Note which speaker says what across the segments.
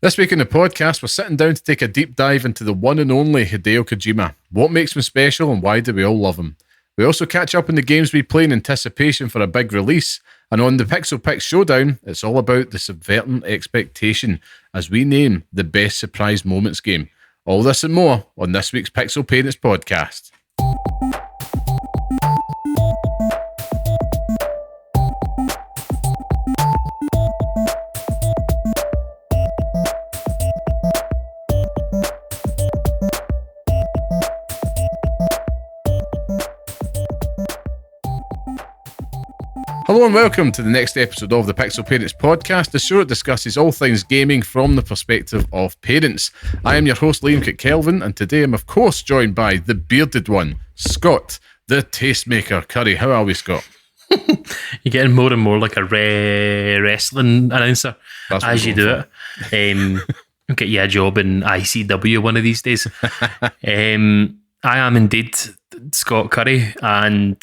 Speaker 1: This week in the podcast, we're sitting down to take a deep dive into the one and only Hideo Kojima. What makes him special and why do we all love him? We also catch up on the games we play in anticipation for a big release. And on the Pixel Pix Showdown, it's all about the subverting expectation as we name the best surprise moments game. All this and more on this week's Pixel Parents podcast. Hello and welcome to the next episode of the Pixel Parents podcast, the show that discusses all things gaming from the perspective of parents. I am your host, Liam Kelvin, and today I'm of course joined by the bearded one, Scott, the tastemaker Curry. How are we, Scott?
Speaker 2: You're getting more and more like a wrestling announcer as you do it. I'll get you a job in ICW one of these days. I am indeed Scott Curry, and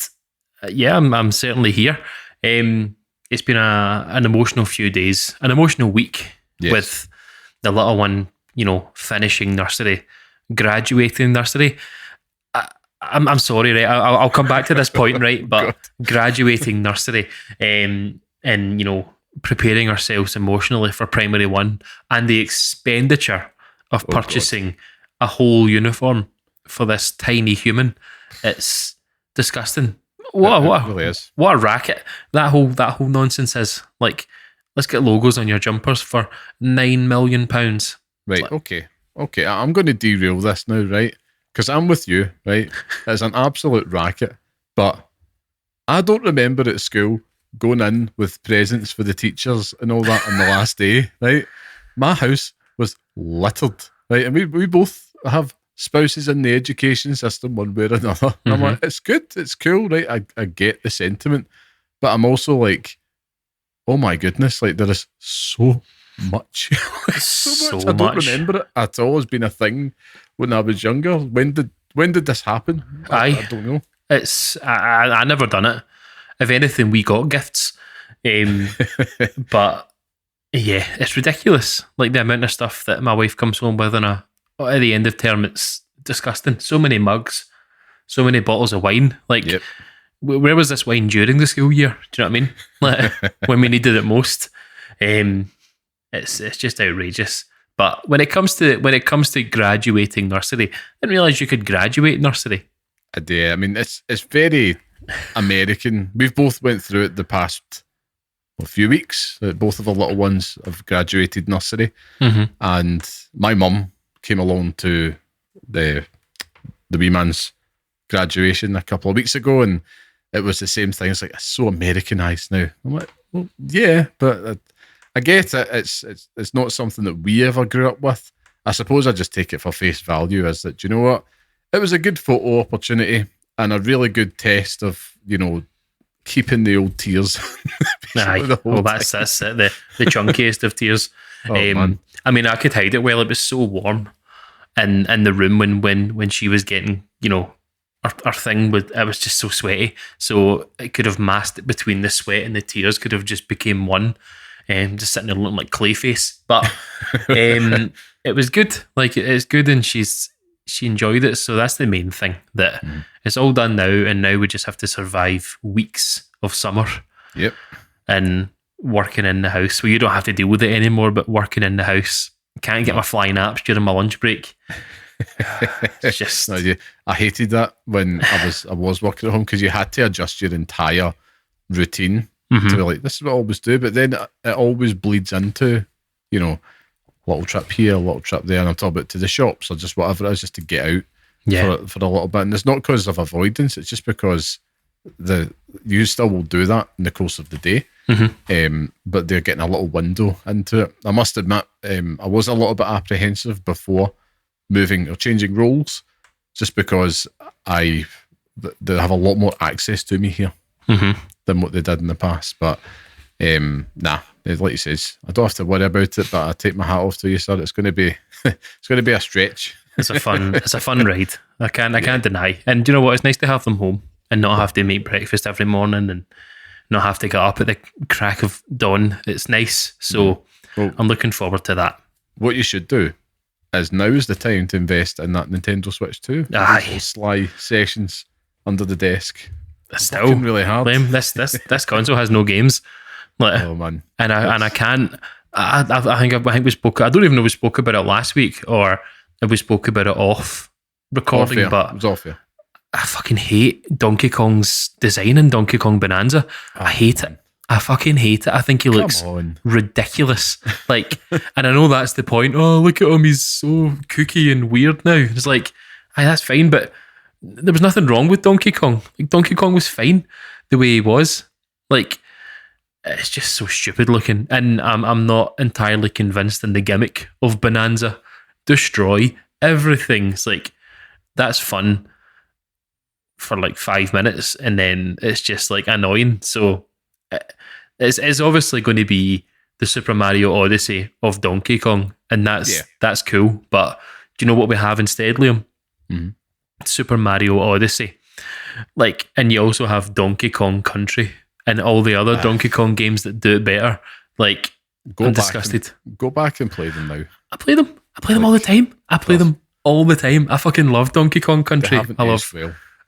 Speaker 2: I'm certainly here. It's been an emotional few days, an emotional week. Yes. With the little one, finishing nursery, graduating nursery. I'm sorry, right? I'll come back to this point, right? But graduating nursery, and preparing ourselves emotionally for primary one, and the expenditure of purchasing a whole uniform for this tiny human, it's disgusting. What really is. What a racket that whole nonsense is. Like, let's get logos on your jumpers for £9 million.
Speaker 1: Right, okay. I'm going to derail this now, right? Because I'm with you, right? It's an absolute racket. But I don't remember at school going in with presents for the teachers and all that on the last day, right? My house was littered, right? And we both have spouses in the education system one way or another. Mm-hmm. I'm like, it's good, it's cool, right? I get the sentiment, but I'm also like, oh my goodness, like there is so much. so much. I don't remember it at all as being a thing when I was younger. When did this happen? I don't know.
Speaker 2: I never done it. If anything, we got gifts. But yeah, it's ridiculous. Like the amount of stuff that my wife comes home with at the end of term, it's disgusting. So many mugs, so many bottles of wine. Like, yep. Where was this wine during the school year? Do you know what I mean? Like, when we needed it most. It's just outrageous. But when it comes to graduating nursery, I didn't realise you could graduate nursery.
Speaker 1: I do. I mean, it's very American. We've both went through it the past few weeks. Both of our little ones have graduated nursery, and my mum came along to the wee man's graduation a couple of weeks ago, and it was the same thing. It's like, it's so Americanized now. I'm like, well, yeah, but I get it. It's not something that we ever grew up with. I suppose I just take it for face value as that, you know what? It was a good photo opportunity and a really good test of, keeping the old tears.
Speaker 2: That's the chunkiest of tears. Man. I mean, I could hide it well. It was so warm in the room when she was getting, her thing. It was just so sweaty. So it could have masked it between the sweat and the tears. Could have just became one. Just sitting there looking like Clayface. But it was good. Like, it's good, and she enjoyed it. So that's the main thing. That it's all done now, and now we just have to survive weeks of summer.
Speaker 1: Yep.
Speaker 2: And working in the house. Well, you don't have to deal with it anymore, but working in the house. Can't get my flying apps during my lunch break. It's just...
Speaker 1: I hated that when I was working at home, because you had to adjust your entire routine to be like, this is what I always do, but then it always bleeds into, little trip here, little trip there, and I'm talking about to the shops or just whatever it is, just to get out for a little bit. And it's not because of avoidance, it's just because you still will do that in the course of the day. But they're getting a little window into it. I must admit, I was a little bit apprehensive before moving or changing roles, just because they have a lot more access to me here than what they did in the past. But like you says, I don't have to worry about it. But I take my hat off to you, sir. It's going to be a stretch.
Speaker 2: It's a fun ride. I can't deny. And do you know what? It's nice to have them home and not have to make breakfast every morning and not have to get up at the crack of dawn. It's nice. So I'm looking forward to that.
Speaker 1: what you should do is now is the time to invest in that Nintendo Switch 2.
Speaker 2: Aye.
Speaker 1: Sly sessions under the desk.
Speaker 2: Still
Speaker 1: really hard.
Speaker 2: Lame. This console has no games. Like,
Speaker 1: oh man,
Speaker 2: and I can't. I think we spoke. I don't even know if we spoke about it last week or if we spoke about it off recording. But
Speaker 1: it was off here.
Speaker 2: I fucking hate Donkey Kong's design in Donkey Kong Bonanza. I hate it. I fucking hate it. I think he looks ridiculous. Like, and I know that's the point. Oh, look at him. He's so kooky and weird now. It's like, aye, that's fine, but there was nothing wrong with Donkey Kong. Like, Donkey Kong was fine the way he was. Like, it's just so stupid looking. And I'm not entirely convinced in the gimmick of Bonanza. Destroy everything. It's like, that's fun for like 5 minutes and then it's just like annoying. So it's obviously going to be the Super Mario Odyssey of Donkey Kong, and that's cool. But do you know what we have instead, Liam?
Speaker 1: Mm-hmm.
Speaker 2: Super Mario Odyssey. Like, and you also have Donkey Kong Country and all the other Donkey Kong games that do it better. Like, I'm disgusted.
Speaker 1: Go back and play them now.
Speaker 2: I play them all the time. I play them all the time. I fucking love Donkey Kong Country.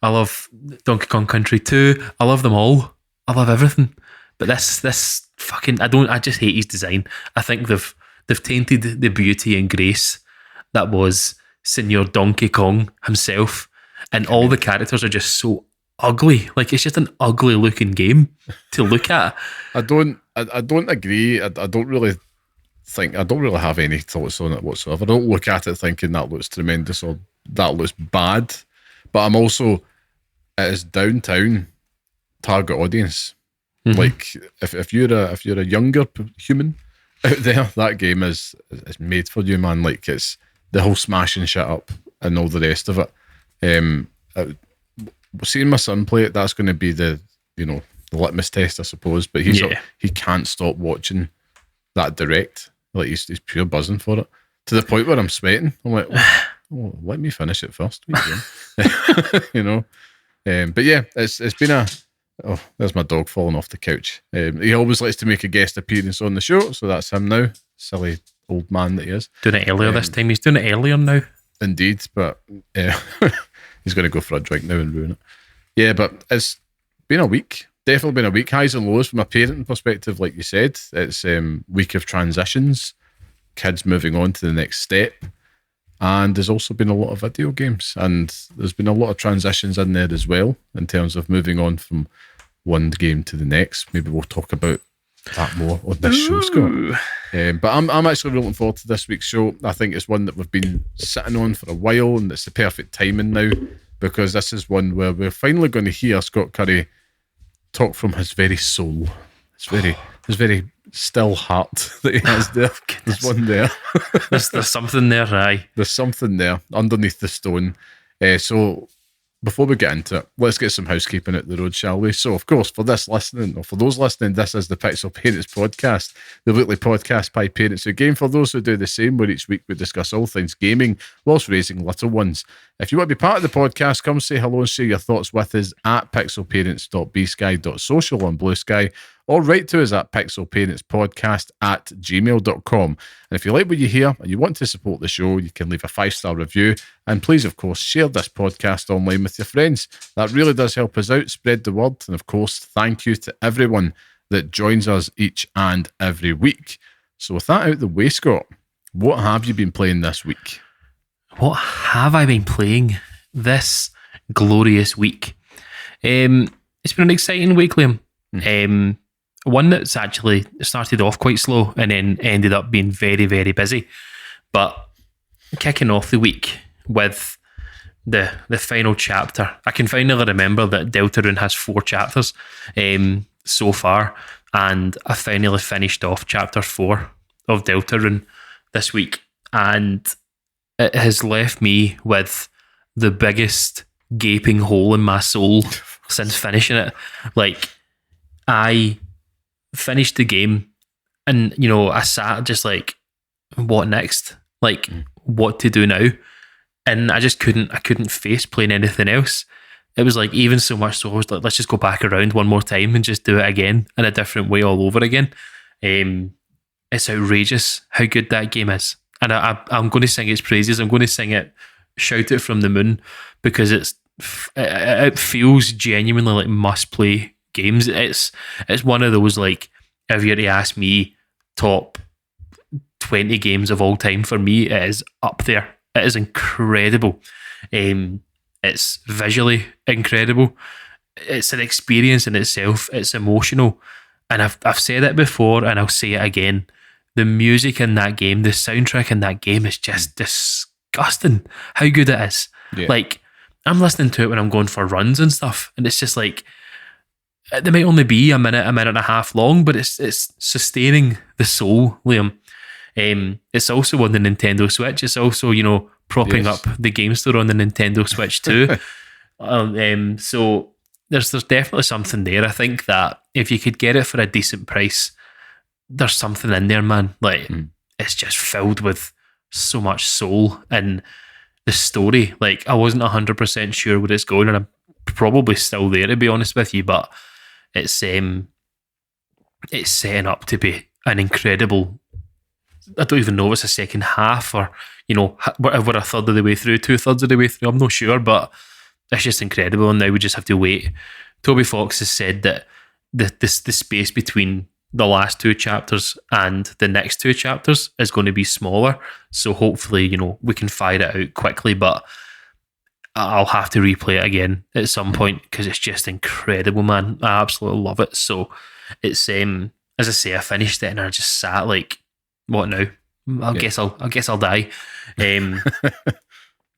Speaker 2: I love Donkey Kong Country 2. I love them all. I love everything. But this fucking, I just hate his design. I think they've tainted the beauty and grace that was Senor Donkey Kong himself. And all the characters are just so ugly. Like, it's just an ugly looking game to look at.
Speaker 1: I don't agree. I don't really have any thoughts on it whatsoever. I don't look at it thinking that looks tremendous or that looks bad. But I'm also, it is downtown target audience. Mm-hmm. Like, if you're a younger human out there, that game is made for you, man. Like, it's the whole smashing shit up and all the rest of it. Seeing my son play it, that's going to be the litmus test, I suppose. But he can't stop watching that direct. Like, he's pure buzzing for it to the point where I'm sweating. I'm like, oh, let me finish it first. You know. But yeah, it's been a. Oh, there's my dog falling off the couch. He always likes to make a guest appearance on the show, so that's him now. Silly old man that he is.
Speaker 2: Doing it earlier this time. He's doing it earlier now.
Speaker 1: Indeed, but he's going to go for a drink now and ruin it. Yeah, but it's been a week. Definitely been a week. Highs and lows from a parenting perspective, like you said. It's week of transitions, kids moving on to the next step. And there's also been a lot of video games, and there's been a lot of transitions in there as well in terms of moving on from one game to the next. Maybe we'll talk about that more on this show, Scott. But I'm actually looking forward to this week's show. I think it's one that we've been sitting on for a while, and it's the perfect timing now because this is one where we're finally going to hear Scott Curry talk from his very soul. His very still heart that he has there. There's one there.
Speaker 2: There's something there, aye.
Speaker 1: There's something there underneath the stone. So before we get into it, let's get some housekeeping out the road, shall we? So, of course, for those listening, this is the Pixel Parents Podcast, the weekly podcast by parents who game. For those who do the same, where each week we discuss all things gaming whilst raising little ones. If you want to be part of the podcast, come say hello and share your thoughts with us at pixelparents.bsky.social on Blue Sky, or write to us at pixelparentspodcast@gmail.com. And if you like what you hear and you want to support the show, you can leave a 5-star review. And please, of course, share this podcast online with your friends. That really does help us out, spread the word. And of course, thank you to everyone that joins us each and every week. So with that out the way, Scott, what have you been playing this week?
Speaker 2: What have I been playing this glorious week? It's been an exciting week, Liam. One that's actually started off quite slow and then ended up being very, very busy. But kicking off the week with the final chapter. I can finally remember that Deltarune has 4 chapters so far, and I finally finished off chapter 4 of Deltarune this week, and it has left me with the biggest gaping hole in my soul since finishing it. Like, I finished the game and, I sat just like, what next? Like, what to do now? And I couldn't face playing anything else. It was like, even so much so I was like, let's just go back around one more time and just do it again in a different way all over again. It's outrageous how good that game is. and I'm going to sing its praises. I'm going to sing it, shout it from the moon, because it feels genuinely like must play games. It's one of those, like, if you were to ask me top 20 games of all time, for me it is up there. It is incredible. It's visually incredible. It's an experience in itself. It's emotional, and I've said it before and I'll say it again. The music in that game, the soundtrack in that game is just disgusting how good it is.
Speaker 1: Yeah.
Speaker 2: Like, I'm listening to it when I'm going for runs and stuff, and it's just like, they might only be a minute and a half long, but it's sustaining the soul, Liam. It's also on the Nintendo Switch. It's also, propping up the game store on the Nintendo Switch too. So there's definitely something there. I think that if you could get it for a decent price, there's something in there, man. Like, it's just filled with so much soul, and the story, like, I wasn't 100% sure where it's going, and I'm probably still there, to be honest with you, but it's setting up to be an incredible, I don't even know if it's a second half, or whatever, a third of the way through, 2/3 of the way through, I'm not sure, but it's just incredible. And now we just have to wait. Toby Fox has said that the space between the last 2 chapters and the next 2 chapters is going to be smaller, so hopefully we can fire it out quickly, but I'll have to replay it again at some point, because it's just incredible, man. I absolutely love it. So it's as I say, I finished it and I just sat like, what now? I guess I'll die.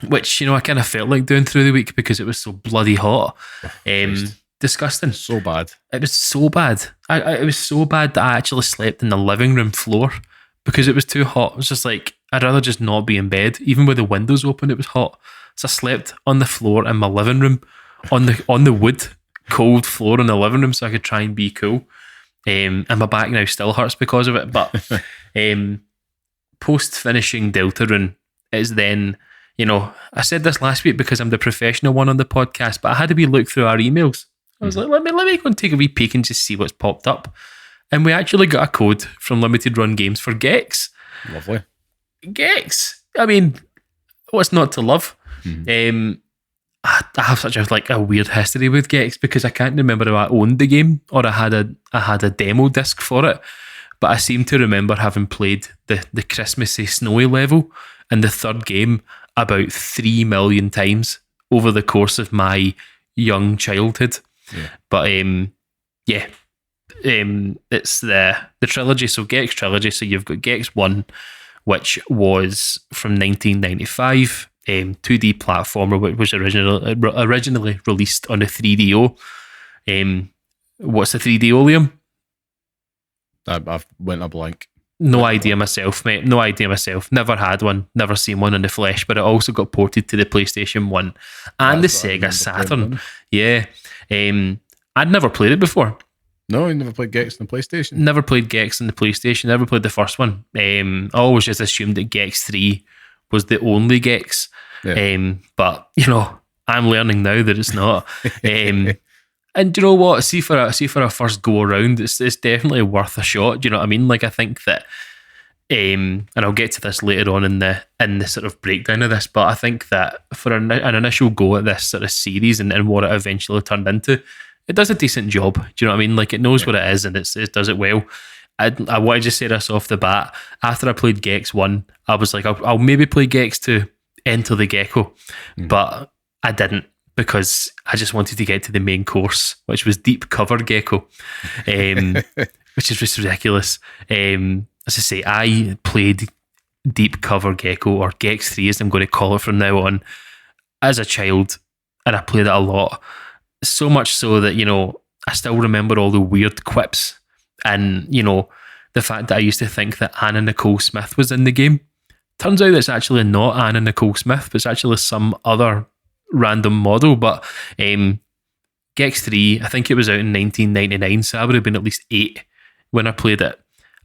Speaker 2: Which I kind of felt like doing through the week because it was so bloody hot. Disgusting.
Speaker 1: So bad.
Speaker 2: It was so bad. It was so bad that I actually slept in the living room floor because it was too hot. It was just like, I'd rather just not be in bed. Even with the windows open, it was hot. So I slept on the floor in my living room, on the wood, cold floor in the living room, so I could try and be cool. And my back now still hurts because of it. But post finishing Deltarune is then, I said this last week because I'm the professional one on the podcast, but I had to look through our emails. I was like, let me go and take a wee peek and just see what's popped up. And we actually got a code from Limited Run Games for Gex.
Speaker 1: Lovely.
Speaker 2: Gex. I mean, what's not to love? I have such a weird history with Gex because I can't remember if I owned the game or I had a demo disc for it. But I seem to remember having played the Christmassy snowy level in the third game about 3 million times over the course of my young childhood. Yeah. But it's the trilogy, so Gex Trilogy. So you've got Gex 1, which was from 1995, 2D platformer, which was originally released on a 3DO. What's the 3DO, Liam?
Speaker 1: I've went a blank.
Speaker 2: No idea myself, mate. No idea myself. Never had one. Never seen one in the flesh. But it also got ported to the PlayStation 1 and the Sega Saturn. Yeah. I'd never played it before.
Speaker 1: No, you never played Gex on the PlayStation?
Speaker 2: Never played Gex on the PlayStation. Never played the first one. I always just assumed that Gex 3 was the only Gex. Yeah. But, I'm learning now that it's not. And you know what? See for a first go around, it's definitely worth a shot. Do you know what I mean? Like, I think that, and I'll get to this later on in the sort of breakdown of this, but I think that for an initial go at this sort of series and what it eventually turned into, it does a decent job. Do you know what I mean? Like, it knows what it is and it does it well. I want to just say this off the bat. After I played Gex 1, I was like, I'll maybe play Gex 2, Enter the Gecko, but I didn't, because I just wanted to get to the main course, which was Deep Cover Gecko, which is just ridiculous. As I say, I played Deep Cover Gecko, or Gex 3 as I'm going to call it from now on, as a child, and I played it a lot. So much so that, I still remember all the weird quips and, the fact that I used to think that Anna Nicole Smith was in the game. Turns out it's actually not Anna Nicole Smith, but it's actually some other random model. But Gex 3, I think it was out in 1999, so I would have been at least 8 when I played it.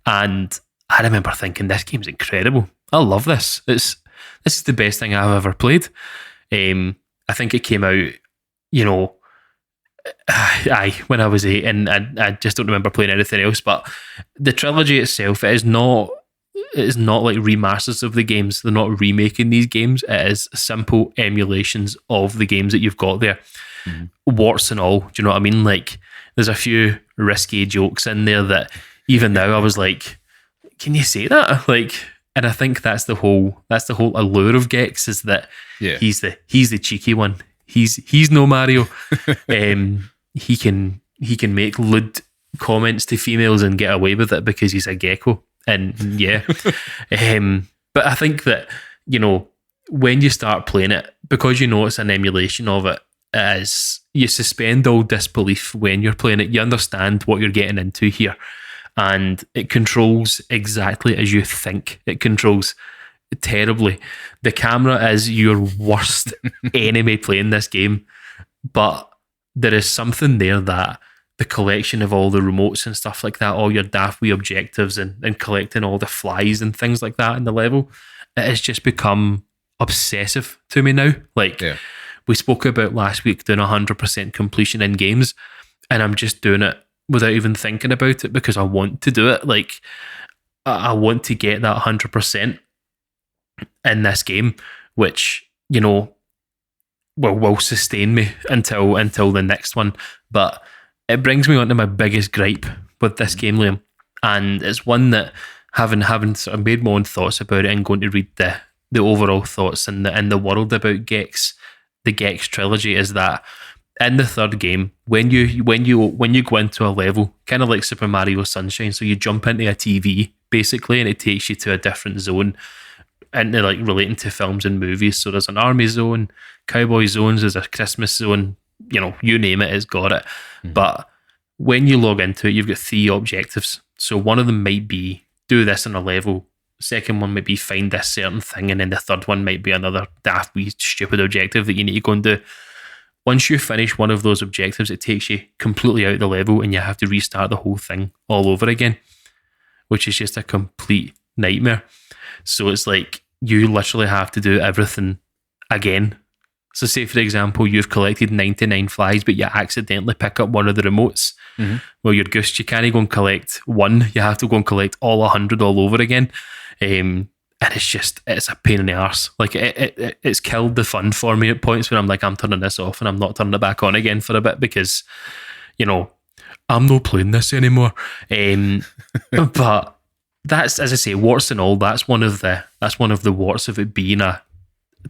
Speaker 2: And I remember thinking, this game's incredible. I love this. This is the best thing I've ever played. I think it came out, when I was 8, and I just don't remember playing anything else. But the trilogy itself, it is not it's not like remasters of the games. They're not remaking these games. It is simple emulations of the games that you've got there. Warts and all. Do you know what I mean? Like, there's a few risky jokes in there that even now I was like, can you say that? Like, and I think that's the whole allure of Gex, is that he's the cheeky one. He's no Mario. He can make lewd comments to females and get away with it because he's a gecko. And but I think that, you know, when you start playing it, because you know it's an emulation of it, as you suspend all disbelief when you're playing it. You understand what you're getting into here, and it controls exactly as you think it controls. Terribly. The camera is your worst enemy playing this game, but there is something there that the collection of all the remotes and stuff like that, all your daft wee objectives and collecting all the flies and things like that in the level, it has just become obsessive to me now. Like, we spoke about last week doing 100% completion in games, and I'm just doing it without even thinking about it because I want to do it. Like, I want to get that 100% in this game, which, you know, will sustain me until the next one. But it brings me on to my biggest gripe with this game, Liam, and it's one that having sort of made my own thoughts about it and going to read the overall thoughts in the world about Gex, the Gex Trilogy, is that in the third game, when you go into a level, kind of like Super Mario Sunshine, so you jump into a TV basically, and it takes you to a different zone, and they're like relating to films and movies. So there's an army zone, cowboy zones, there's a Christmas zone, you know, you name it, it's got it. But when you log into it, you've got 3 objectives. So one of them might be do this on a level, second one might be find this certain thing, and then the third one might be another daft wee stupid objective that you need to go and do. Once you finish one of those objectives, it takes you completely out of the level and you have to restart the whole thing all over again, which is just a complete nightmare. So it's like you literally have to do everything again. So say, for example, you've collected 99 flies, but you accidentally pick up one of the remotes. Well, you're goosed. You can't go and collect one. You have to go and collect all 100 all over again. And it's a pain in the arse. Like, it's killed the fun for me at points where I'm like, I'm turning this off and I'm not turning it back on again for a bit because, you know, I'm not playing this anymore. But that's, as I say, warts and all, that's one of the warts of it being a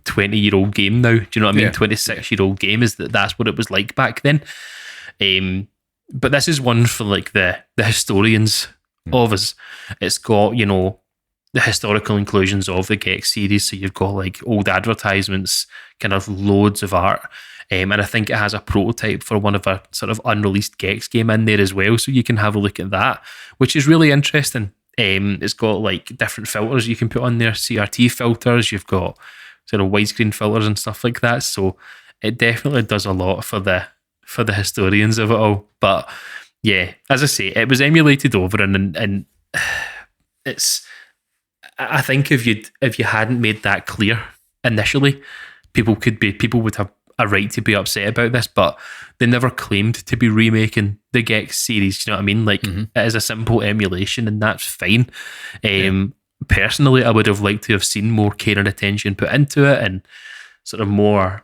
Speaker 2: 20-year-old game now. Do you know what I mean? 26-year-old game, is that's what it was like back then. But this is one for like the historians of us. It's got, you know, the historical inclusions of the Gex series. So you've got like old advertisements, kind of loads of art. And I think it has a prototype for one of a sort of unreleased Gex game in there as well. So you can have a look at that, which is really interesting. It's got like different filters you can put on there, CRT filters, you've got sort of widescreen filters and stuff like that. So it definitely does a lot for the historians of it all. But yeah, as I say, it was emulated over and it's, I think if you hadn't made that clear initially, people would have a right to be upset about this, but they never claimed to be remaking the Gex series. Do you know what I mean? Like, it is a simple emulation, and that's fine. Personally, I would have liked to have seen more care and attention put into it, and sort of more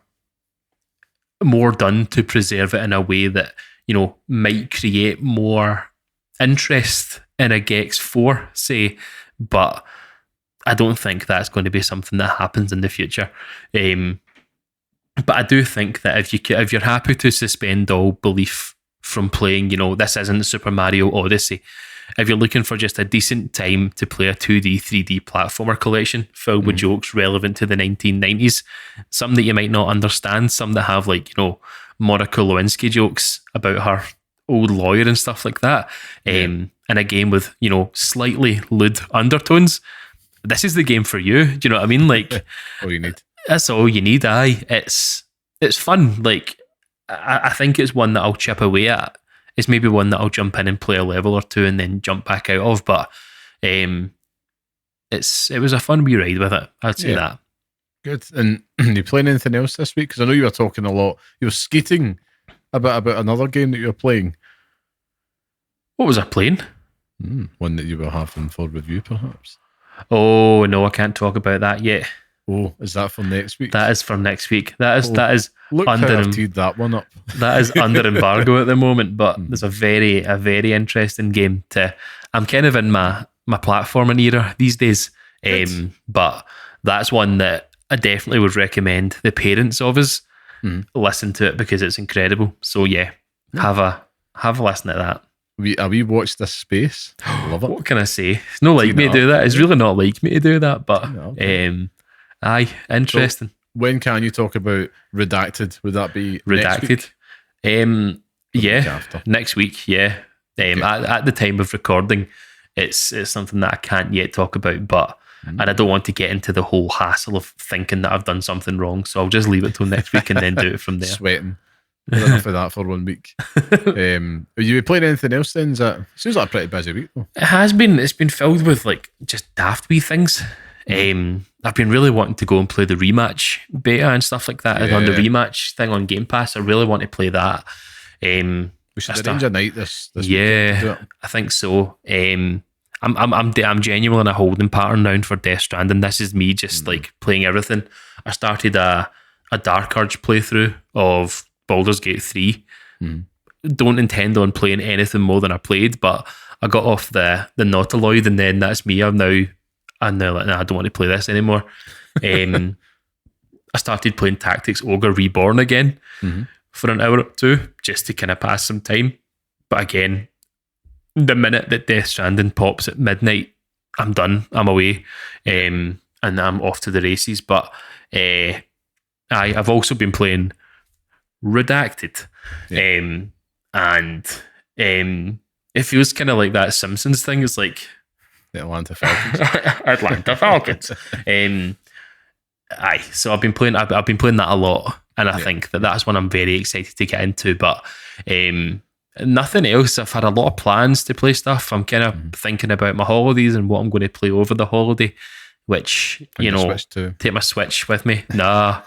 Speaker 2: done to preserve it in a way that, you know, might create more interest in a Gex 4, say. But I don't think that's going to be something that happens in the future. But I do think that if you're happy to suspend all belief from playing, you know, this isn't Super Mario Odyssey. If you're looking for just a decent time to play a 2D, 3D platformer collection filled with jokes relevant to the 1990s, some that you might not understand, some that have, like, you know, Monica Lewinsky jokes about her old lawyer and stuff like that, and a game with, you know, slightly lewd undertones, this is the game for you. Do you know what I mean? Like,
Speaker 1: all you need.
Speaker 2: That's all you need. It's fun. Like, I think it's one that I'll chip away at. It's maybe one that I'll jump in and play a level or two and then jump back out of. But it was a fun wee ride with it. I'd say that.
Speaker 1: Good. And you playing anything else this week? Because I know you were talking a lot. You were skating a bit about another game that you were playing.
Speaker 2: What was I playing?
Speaker 1: One that you were having for review, perhaps.
Speaker 2: Oh no, I can't talk about that yet.
Speaker 1: Oh, is that for next week?
Speaker 2: That is for next week. That is
Speaker 1: look
Speaker 2: under
Speaker 1: how I've teed that one up.
Speaker 2: That is under embargo at the moment, but there's a very interesting game I'm kind of in my platforming era these days. But that's one that I definitely would recommend the parents of us listen to it because it's incredible. So yeah, have a listen to that.
Speaker 1: We watched this space. Love it.
Speaker 2: What can I say? It's not like me to do that. It's really not like me to do that, but aye, interesting.
Speaker 1: So when can you talk about Redacted? Would that be
Speaker 2: Redacted? Next week. Yeah. At the time of recording, it's something that I can't yet talk about, but and I don't want to get into the whole hassle of thinking that I've done something wrong, so I'll just leave it till next week and then do it from there.
Speaker 1: Sweating. Enough of that for 1 week. Are you playing anything else then? Seems like a pretty busy week though.
Speaker 2: It has been. It's been filled with like just daft wee things. I've been really wanting to go and play the Rematch beta and stuff like that. On the Rematch thing on Game Pass, I really want to play that.
Speaker 1: We should arrange a night this
Speaker 2: week. I think so. I'm genuinely in a holding pattern now for Death Stranding. This is me just like playing everything. I started a Dark Urge playthrough of Baldur's Gate 3. Don't intend on playing anything more than I played, but I got off the Nautiloid, and then that's me. I'm now like, nah, I don't want to play this anymore. I started playing Tactics Ogre Reborn again for an hour or two just to kind of pass some time. But again, the minute that Death Stranding pops at midnight, I'm done. I'm away, and I'm off to the races. But I've also been playing Redacted, and it feels kind of like that Simpsons thing. It's like
Speaker 1: the Atlanta Falcons.
Speaker 2: Atlanta Falcons. So I've been playing that a lot, and I think that's one I'm very excited to get into. But nothing else. I've had a lot of plans to play stuff. I'm kind of thinking about my holidays and what I'm going to play over the holiday. Which, take my Switch with me. Nah.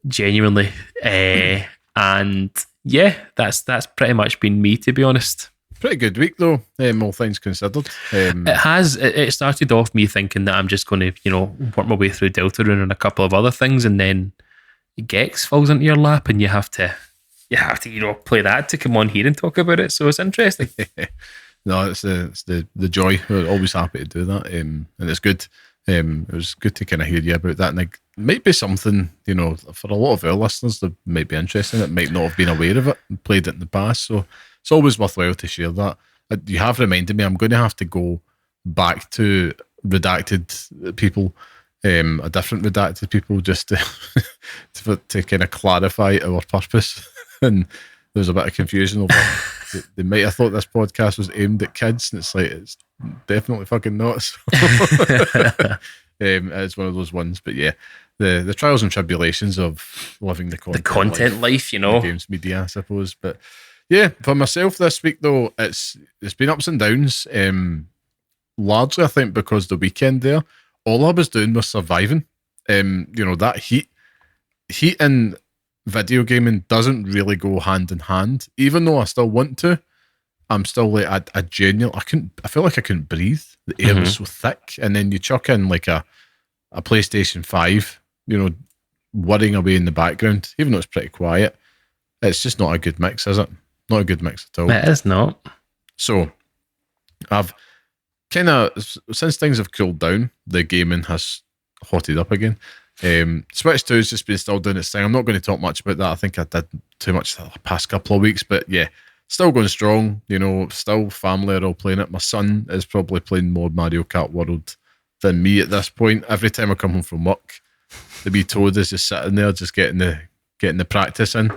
Speaker 2: Genuinely. And yeah, that's pretty much been me, to be honest.
Speaker 1: Pretty good week though, all things considered.
Speaker 2: It has. It started off me thinking that I'm just going to, work my way through Deltarune and a couple of other things, and then Gex falls into your lap and you have to play that to come on here and talk about it. So it's interesting.
Speaker 1: No, it's the joy. We're always happy to do that, and it's good. It was good to kind of hear you about that, and it might be something, for a lot of our listeners that might be interesting. That might not have been aware of it and played it in the past. So it's always worthwhile to share that. You have reminded me. I'm going to have to go back to Redacted people, a different Redacted people, just to kind of clarify our purpose. And there's a bit of confusion over. They might have thought this podcast was aimed at kids, and it's like, it's definitely fucking not. So. It's one of those ones, but yeah, the trials and tribulations of living the content
Speaker 2: life,
Speaker 1: games media, I suppose. But yeah, for myself this week though, it's been ups and downs. Largely, I think because the weekend there, all I was doing was surviving. That heat and video gaming doesn't really go hand in hand. Even though I still want to, I'm still like, I feel like I couldn't breathe. The air was so thick, and then you chuck in like a PlayStation 5, whirring away in the background, even though it's pretty quiet. It's just not a good mix, is it? Not a good mix at all.
Speaker 2: It is not.
Speaker 1: So I've kind of, since things have cooled down, the gaming has hotted up again. Switch 2 has just been still doing its thing. I'm not going to talk much about that. I think I did too much the past couple of weeks, but yeah, still going strong. Still family are all playing it. My son is probably playing more Mario Kart World than me at this point. Every time I come home from work, the wee toad is just sitting there, just getting the practice in.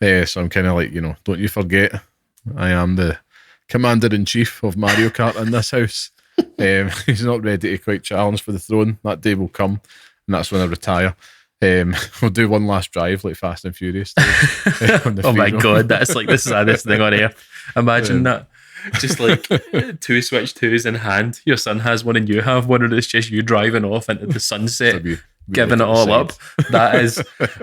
Speaker 1: So I'm kind of like, don't you forget, I am the commander-in-chief of Mario Kart in this house. He's not ready to quite challenge for the throne. That day will come. And that's when I retire. We'll do one last drive like Fast and Furious.
Speaker 2: Oh my God, that's like this thing on air. Imagine that. Just like 2 Switch 2s in hand. Your son has one and you have one, and it's just you driving off into the sunset, giving it all up. That is,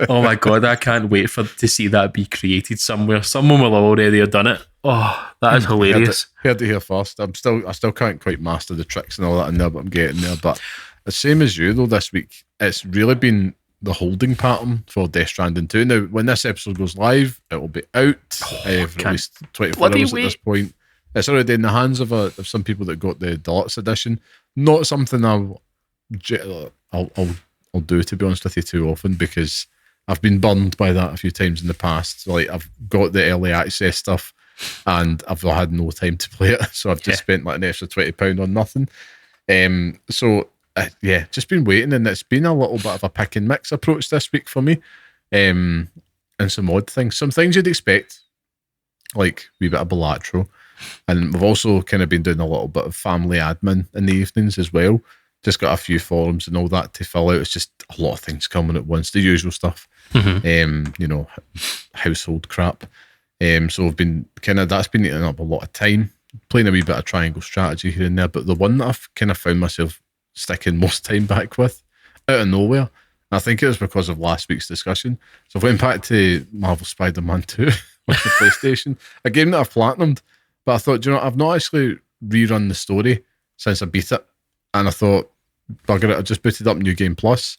Speaker 2: oh my God, I can't wait to see that be created somewhere. Someone will already have done it. Oh, that is hilarious.
Speaker 1: Heard it here first. I still can't quite master the tricks and all that in there, but I'm getting there. But the same as you though, this week, it's really been the holding pattern for Death Stranding 2. Now, when this episode goes live, it will be out for at least 24 hours at this point. It's already in the hands of some people that got the deluxe edition. Not something I'll do, to be honest with you, too often, because I've been burned by that a few times in the past. Like, I've got the early access stuff and I've had no time to play it, so I've just spent like an extra £20 on nothing. Just been waiting, and it's been a little bit of a pick and mix approach this week for me, and some odd things. Some things you'd expect, like a wee bit of Balatro, and we've also kind of been doing a little bit of family admin in the evenings as well. Just got a few forums and all that to fill out. It's just a lot of things coming at once, the usual stuff, household crap. So I've been that's been eating up a lot of time, playing a wee bit of triangle strategy here and there. But the one that I've kind of found myself sticking most time back with, out of nowhere, I think it was because of last week's discussion. So I went back to Marvel Spider-Man 2 with the PlayStation, a game that I've platinumed. But I thought, I've not actually rerun the story since I beat it. And I thought, bugger it, I just booted up New Game Plus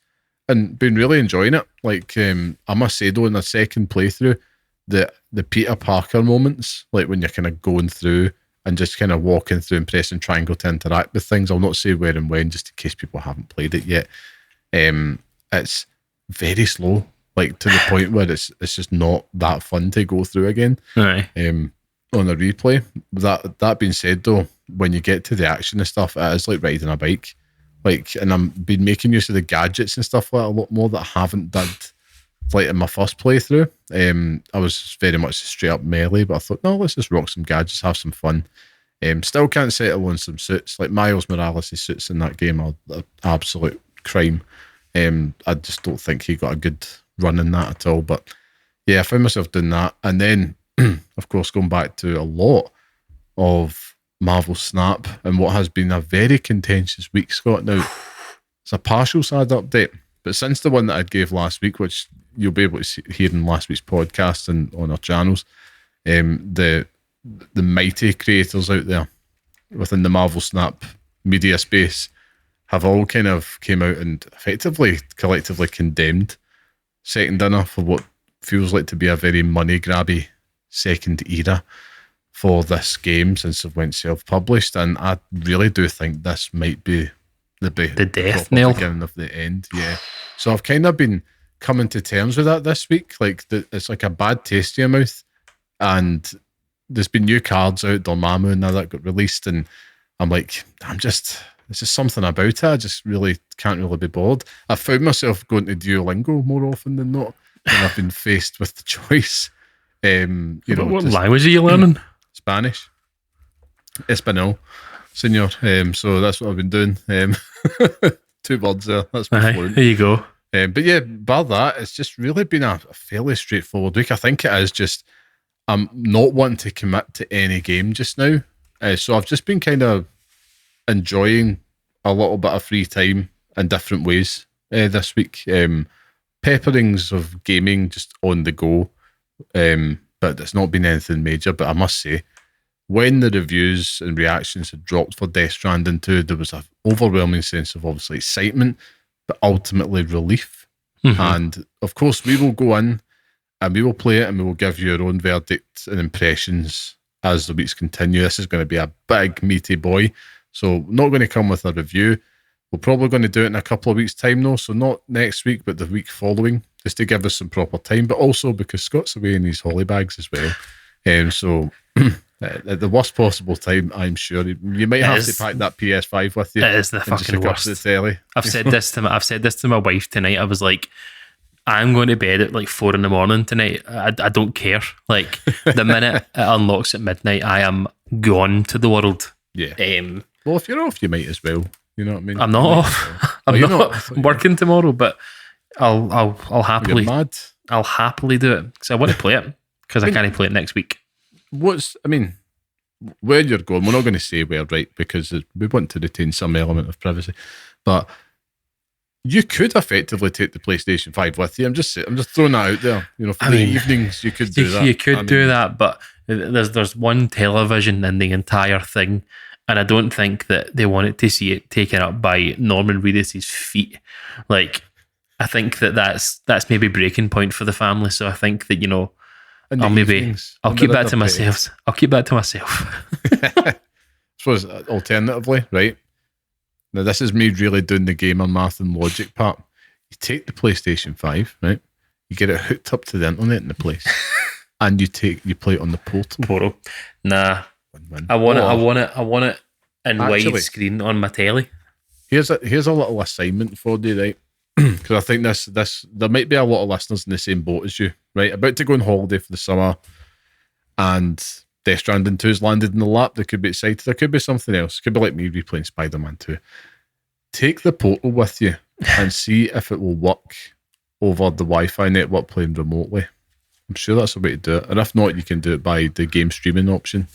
Speaker 1: and been really enjoying it. Like, I must say though, in the second playthrough, the Peter Parker moments, like when you're kind of going through and just kind of walking through and pressing triangle to interact with things, I'll not say where and when, just in case people haven't played it yet. It's very slow, like to the point where it's just not that fun to go through again.
Speaker 2: Right.
Speaker 1: On a replay. That being said though, when you get to the action and stuff, it is like riding a bike. Like, and I'm been making use of the gadgets and stuff like a lot more that I haven't done like in my first playthrough. I was very much straight up melee, but I thought, no, let's just rock some gadgets, have some fun. Still can't settle on some suits. Like Miles Morales' suits in that game are absolute crime. I just don't think he got a good run in that at all. But yeah, I found myself doing that. And then, of course, going back to a lot of Marvel Snap and what has been a very contentious week, Scott. Now, it's a partial sad update, but since the one that I gave last week, which you'll be able to hear in last week's podcast and on our channels, the mighty creators out there within the Marvel Snap media space have all kind of came out and effectively, collectively condemned Second Dinner for what feels like to be a very money-grabby second era for this game since it went self-published. And I really do think this might be the
Speaker 2: death knell,
Speaker 1: beginning of the end. Yeah. So I've kind of been coming to terms with that this week. Like, it's like a bad taste in your mouth. And there's been new cards out, Dormammu and that got released, and I'm like, there's just something about it. I just really can't really be bored. I found myself going to Duolingo more often than not when I've been faced with the choice.
Speaker 2: What language are you learning?
Speaker 1: Spanish. Espanol, senor. So that's what I've been doing. 2 words there. That's my fluent.
Speaker 2: There you go.
Speaker 1: But yeah, bar that, it's just really been a fairly straightforward week. I think it is just I'm not wanting to commit to any game just now. So I've just been kind of enjoying a little bit of free time in different ways this week. Pepperings of gaming just on the go. But it's not been anything major. But I must say, when the reviews and reactions had dropped for Death Stranding 2, there was an overwhelming sense of obviously excitement, but ultimately relief. Mm-hmm. And of course, we will go in and we will play it and we will give you our own verdict and impressions as the weeks continue. This is going to be a big, meaty boy. So not going to come with a review. We're probably going to do it in a couple of weeks' time though. So not next week, but the week following, just to give us some proper time. But also because Scott's away in his holly bags as well. So at the worst possible time, I'm sure you might have to pack that PS5 with you.
Speaker 2: It is the fucking worst.
Speaker 1: The telly.
Speaker 2: I've said this to my wife tonight. I was like, I'm going to bed at like 4 a.m. tonight. I don't care. Like, the minute it unlocks at midnight, I am gone to the world.
Speaker 1: Yeah. Well, if you're off, you might as well. You know what I mean?
Speaker 2: I'm not off. I'm not working tomorrow, but I'll happily.
Speaker 1: You're mad.
Speaker 2: I'll happily do it because I want to play it because I can't play it next week.
Speaker 1: Where you're going, we're not going to say where, right? Because we want to retain some element of privacy. But you could effectively take the PlayStation 5 with you. I'm just throwing that out there. You know, for the evenings, you could do that.
Speaker 2: You could do that, but There's one television in the entire thing, and I don't think that they wanted to see it taken up by Norman Reedus' feet. Like, I think that's maybe breaking point for the family. So I think that, I'll keep that to myself. I'll keep that to myself.
Speaker 1: I suppose alternatively, right? Now this is me really doing the gamer math and logic part. You take the PlayStation 5, right? You get it hooked up to the internet in the place, and you play it on the Portal.
Speaker 2: Nah, win-win. I want it in widescreen on my telly.
Speaker 1: Here's a little assignment for you, right? Because I think this there might be a lot of listeners in the same boat as you, right? About to go on holiday for the summer, and Death Stranding 2's landed in the lap. They could be excited. There could be something else. It could be like me replaying Spider-Man 2. Take the Portal with you and see if it will work over the Wi-Fi network playing remotely. I'm sure that's a way to do it. And if not, you can do it by the game streaming option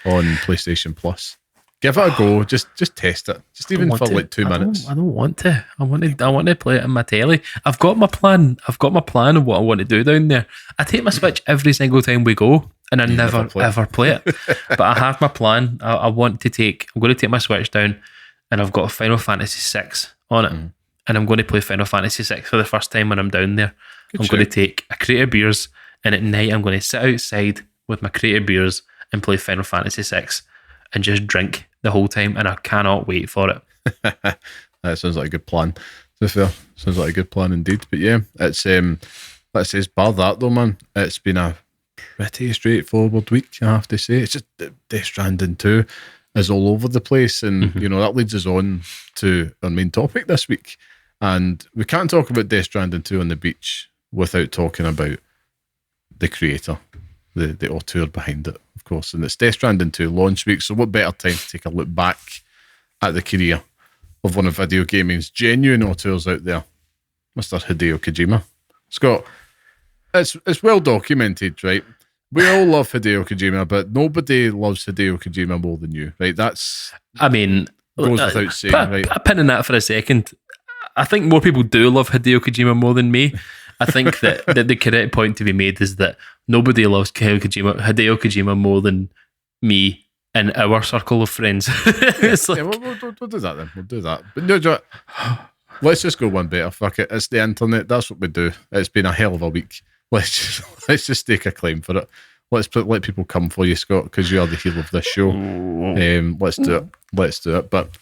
Speaker 1: on PlayStation Plus. Give it a go. Just test it. Just even for like 2 minutes.
Speaker 2: I don't want to. I want to play it on my telly. I've got my plan. Of what I want to do down there. I take my Switch every single time we go, and I never ever play it. But I have my plan. I'm going to take my Switch down, and I've got Final Fantasy VI on it. And I'm going to play Final Fantasy VI for the first time when I'm down there. I'm going to take a crate of beers, and at night I'm going to sit outside with my crate of beers and play Final Fantasy VI and just drink the whole time, and I cannot wait for it.
Speaker 1: That sounds like a good plan. To be fair, sounds like a good plan indeed. But yeah, it's let's say, bar that though, man, it's been a pretty straightforward week, I have to say. It's just Death Stranding 2 is all over the place, and that leads us on to our main topic this week. And we can't talk about Death Stranding 2 on the beach without talking about the creator, the auteur behind it, of course. And it's Death Stranding 2 launch week, so what better time to take a look back at the career of one of video gaming's genuine auteurs out there, Mr. Hideo Kojima. Scott, it's well documented, right? We all love Hideo Kojima, but nobody loves Hideo Kojima more than you, right? Goes without saying, right?
Speaker 2: Put a pin in that for a second. I think more people do love Hideo Kojima more than me. I think that the correct point to be made is that nobody loves Hideo Kojima more than me and our circle of friends. It's like,
Speaker 1: we'll do that then. We'll do that. But no, let's just go one better. Fuck it. It's the internet. That's what we do. It's been a hell of a week. Let's just stake a claim for it. Let people come for you, Scott, because you are the hero of this show. Let's do it. But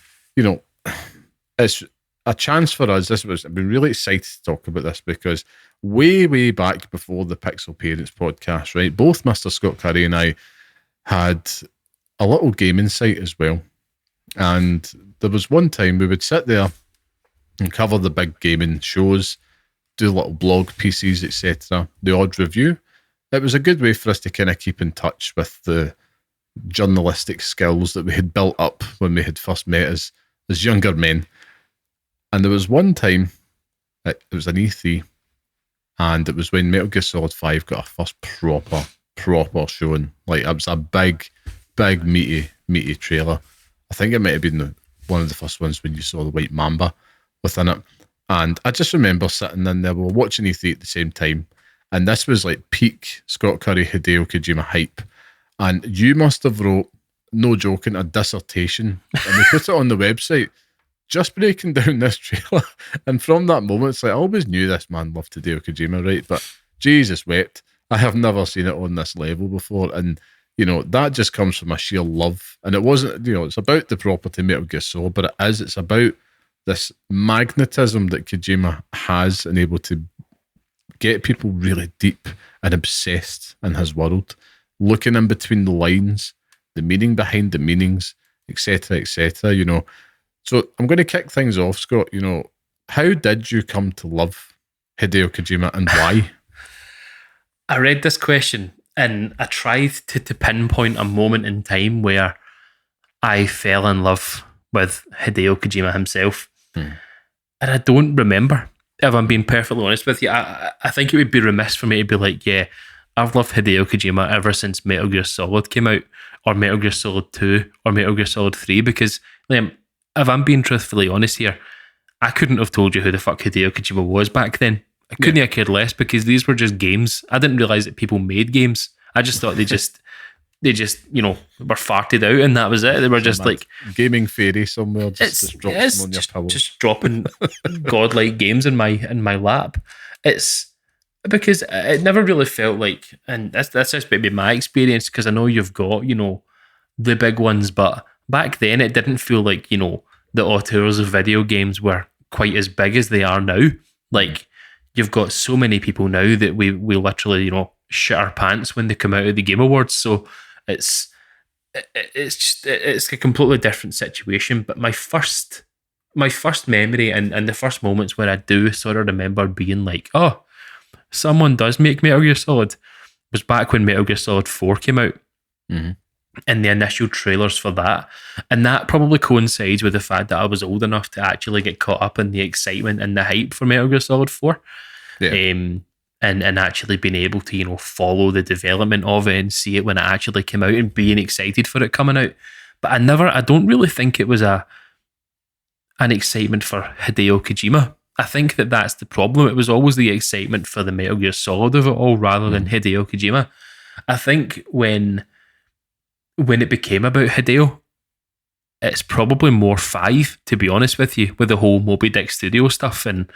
Speaker 1: it's a chance for us. I've been really excited to talk about this because way back before the Pixel Parents podcast, right? Both Mr. Scott Curry and I had a little gaming site as well, and there was one time we would sit there and cover the big gaming shows, do little blog pieces, etc., the odd review. It was a good way for us to kind of keep in touch with the journalistic skills that we had built up when we had first met as younger men. And there was one time, it was an E3, and it was when Metal Gear Solid 5 got a first proper showing. Like, it was a big, meaty trailer. I think it might have been one of the first ones when you saw the White Mamba within it. And I just remember sitting in there, we were watching E3 at the same time, and this was like peak Scott Curry, Hideo Kojima hype. And you must have wrote, no joking, a dissertation, and we put it on the website, just breaking down this trailer. And from that moment, it's like, I always knew this man loved Hideo Kojima, right? But Jesus wept, I have never seen it on this level before. And, that just comes from a sheer love. And it wasn't, it's about the property Metal Gear Solid, but it's about this magnetism that Kojima has and able to get people really deep and obsessed in his world, looking in between the lines, the meaning behind the meanings, etc., So I'm going to kick things off, Scott. How did you come to love Hideo Kojima and why?
Speaker 2: I read this question and I tried to pinpoint a moment in time where I fell in love with Hideo Kojima himself. And I don't remember, if I'm being perfectly honest with you. I think it would be remiss for me to be like, yeah, I've loved Hideo Kojima ever since Metal Gear Solid came out, or Metal Gear Solid 2, or Metal Gear Solid 3, because if I'm being truthfully honest here, I couldn't have told you who the fuck Hideo Kojima was back then. I couldn't have cared less, because these were just games. I didn't realise that people made games. I just thought they just they just, were farted out and that was it. They were just like
Speaker 1: gaming fairy somewhere, just drops them on your pillow.
Speaker 2: Just dropping godlike games in my lap. It's because it never really felt like, and that's just maybe my experience, because I know you've got, the big ones, but back then it didn't feel like, the auteurs of video games were quite as big as they are now. Like, you've got so many people now that we literally, shit our pants when they come out of the Game Awards. So it's a completely different situation. But my first memory and the first moments where I do sort of remember being like, oh, someone does make Metal Gear Solid, was back when Metal Gear Solid 4 came out.
Speaker 1: Mm-hmm.
Speaker 2: And the initial trailers for that. And that probably coincides with the fact that I was old enough to actually get caught up in the excitement and the hype for Metal Gear Solid 4.
Speaker 1: Yeah.
Speaker 2: And actually being able to, follow the development of it and see it when it actually came out and being excited for it coming out. But I don't really think it was an excitement for Hideo Kojima. I think that's the problem. It was always the excitement for the Metal Gear Solid of it all rather than Hideo Kojima. I think when it became about Hideo, it's probably more 5, to be honest with you, with the whole Moby Dick Studio stuff. And,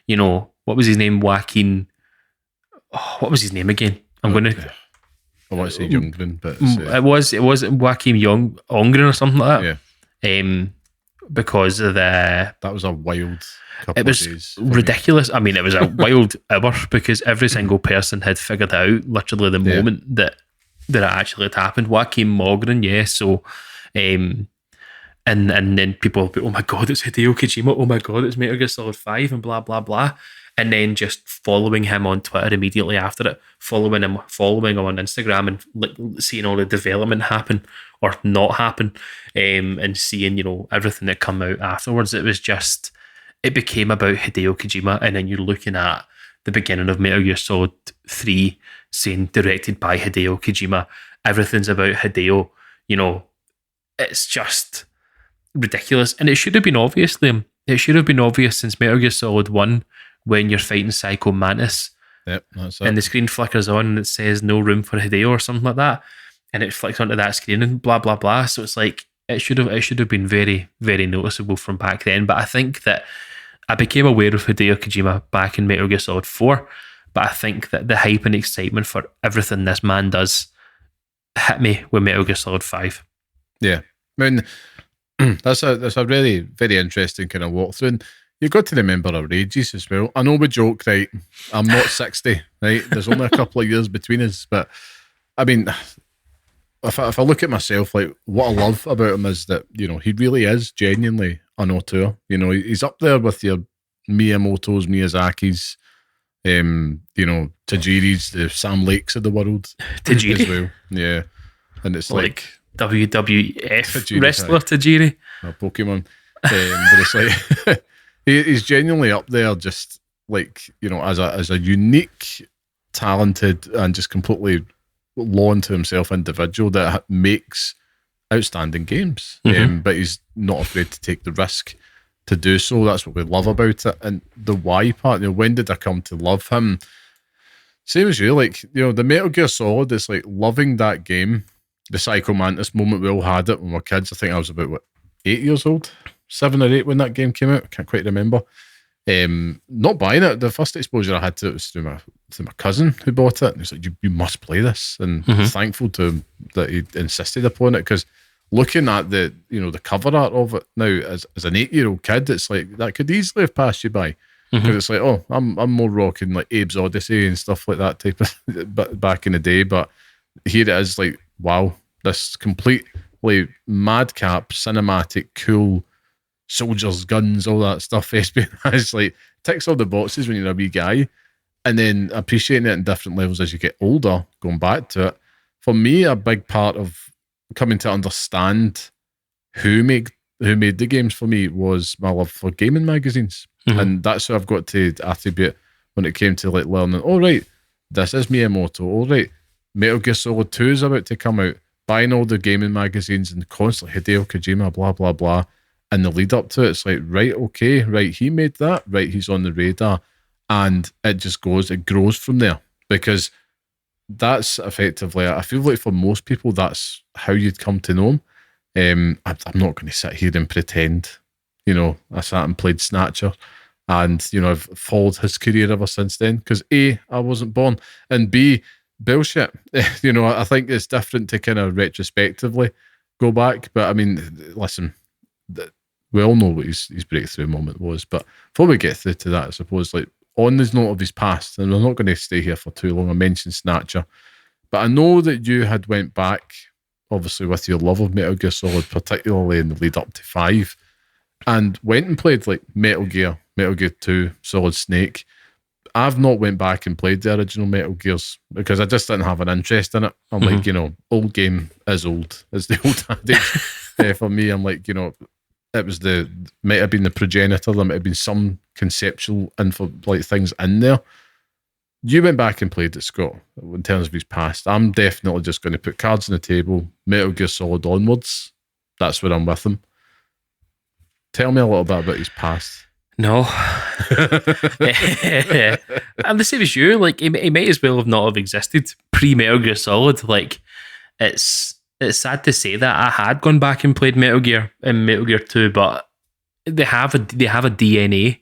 Speaker 2: what was his name? Joaquin. Oh, what was his name again?
Speaker 1: I want to say Youngren, but
Speaker 2: it was Joaquin Ongren or something like
Speaker 1: that.
Speaker 2: Yeah. Because of that
Speaker 1: was a wild couple
Speaker 2: of days. It was ridiculous. I mean, it was a wild hour because every single person had figured it out literally the moment that it actually had happened. Joaquin Mogren, yeah. So, and then people will be, oh my God, it's Hideo Kojima. Oh my God, it's Metal Gear Solid 5 and blah, blah, blah. And then just following him on Twitter immediately after it, following him on Instagram and like seeing all the development happen or not happen, and seeing, everything that come out afterwards. It became about Hideo Kojima. And then you're looking at the beginning of Metal Gear Solid 3 saying directed by Hideo Kojima. Everything's about Hideo. It's just ridiculous. And it should have been obvious, Liam. It should have been obvious since Metal Gear Solid 1 when you're fighting Psycho Mantis.
Speaker 1: Yep, that's it.
Speaker 2: And the screen flickers on and it says no room for Hideo or something like that. And it flicks onto that screen and blah, blah, blah. So it's like, it should have been very, very noticeable from back then. But I think that I became aware of Hideo Kojima back in Metal Gear Solid 4. But I think that the hype and excitement for everything this man does hit me with Metal Gear Solid 5.
Speaker 1: Yeah. I mean, that's a really, very interesting kind of walkthrough. And you've got to remember our ages as well. I know we joke, right? I'm not 60, right? There's only a couple of years between us. But, I mean, if I look at myself, like, what I love about him is that, he really is genuinely an auteur. He's up there with your Miyamoto's, Miyazaki's, Tajiri's, the Sam Lakes of the world.
Speaker 2: Tajiri?
Speaker 1: As well. Yeah. And it's like
Speaker 2: WWF
Speaker 1: Tajiri,
Speaker 2: wrestler Tajiri.
Speaker 1: Pokemon. But it's like he's genuinely up there, just like, as a unique, talented, and just completely law to himself individual that makes outstanding games.
Speaker 2: Mm-hmm.
Speaker 1: But he's not afraid to take the risk to do so. That's what we love about it. And the why part, when did I come to love him? Same as you, like, the Metal Gear Solid, it's like loving that game. The Psycho Mantis moment, we all had it when we were kids. I think I was about, 8 years old? 7 or 8 when that game came out. I can't quite remember. Not buying it. The first exposure I had to it was through my cousin who bought it. And he was like, you must play this. And I'm thankful to him that he insisted upon it, because looking at the cover art of it now as an 8-year-old kid, it's like that could easily have passed you by. Because it's like, oh, I'm more rocking like Abe's Odyssey and stuff like that type of but back in the day. But here it is, like, wow, this completely madcap, cinematic, cool soldiers, guns, all that stuff. Espionage, like, ticks all the boxes when you're a wee guy, and then appreciating it in different levels as you get older. Going back to it, for me, a big part of coming to understand who made the games for me was my love for gaming magazines. And that's how I've got to attribute when it came to like learning, all right, this is Miyamoto, all right, Metal Gear Solid 2 is about to come out, buying all the gaming magazines and constantly Hideo Kojima, blah, blah, blah. And the lead up to it, it's like, right, okay, right, he made that, right, he's on the radar. And it just grows from there. Because that's effectively, I feel like for most people, that's how you'd come to know him. I'm not going to sit here and pretend, I sat and played Snatcher and, I've followed his career ever since then because A, I wasn't born, and B, bullshit. I think it's different to kind of retrospectively go back. But I mean, listen, we all know what his breakthrough moment was. But before we get through to that, I suppose, like, on this note of his past, and we're not going to stay here for too long, I mentioned Snatcher, but I know that you had went back, obviously with your love of Metal Gear Solid, particularly in the lead up to 5, and went and played like Metal Gear 2, Solid Snake. I've not went back and played the original Metal Gears because I just didn't have an interest in it. I'm like, old game is old, is the old adage. For me, I'm like, it was might have been the progenitor, there might have been some conceptual info, like things in there. You went back and played it, Scott, in terms of his past. I'm definitely just going to put cards on the table, Metal Gear Solid onwards. That's where I'm with him. Tell me a little bit about his past.
Speaker 2: No. I'm the same as you. Like, he might as well have not have existed pre-Metal Gear Solid. Like, it's sad to say that I had gone back and played Metal Gear and Metal Gear 2, but they have a DNA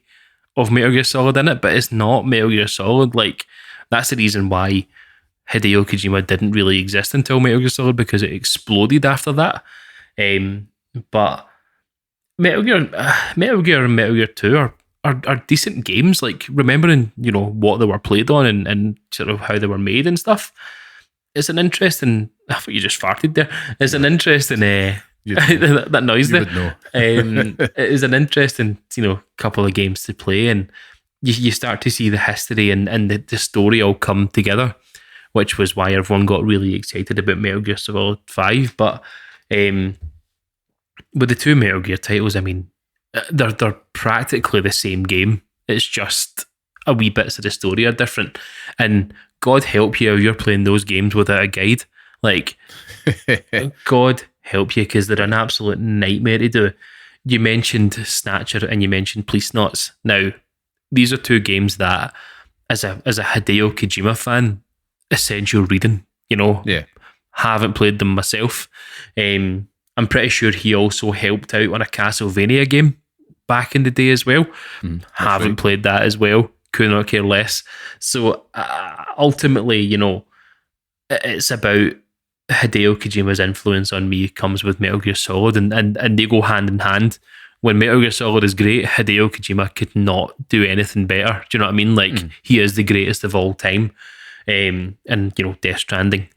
Speaker 2: of Metal Gear Solid in it, but it's not Metal Gear Solid. Like, that's the reason why Hideo Kojima didn't really exist until Metal Gear Solid, because it exploded after that. But Metal Gear and Metal Gear 2 are decent games. Like, remembering, what they were played on and sort of how they were made and stuff. It's an interesting. I thought you just farted there. It's an interesting. That noise there. It is an interesting, couple of games to play, and you start to see the history and the story all come together, which was why everyone got really excited about Metal Gear Solid 5. But with the two Metal Gear titles, I mean, they're practically the same game. It's just a wee bits of the story are different, and God help you if you're playing those games without a guide. Like, God help you, because they're an absolute nightmare to do. You mentioned Snatcher and you mentioned Police Knots. Now, these are two games that, as a Hideo Kojima fan, essential reading.
Speaker 1: Yeah.
Speaker 2: Haven't played them myself. I'm pretty sure he also helped out on a Castlevania game back in the day as well. Haven't played that as well. Could not care less. So ultimately, it's about Hideo Kojima's influence on me comes with Metal Gear Solid, and they go hand in hand. When Metal Gear Solid is great, Hideo Kojima could not do anything better. Do you know what I mean? Like, he is the greatest of all time. And Death Stranding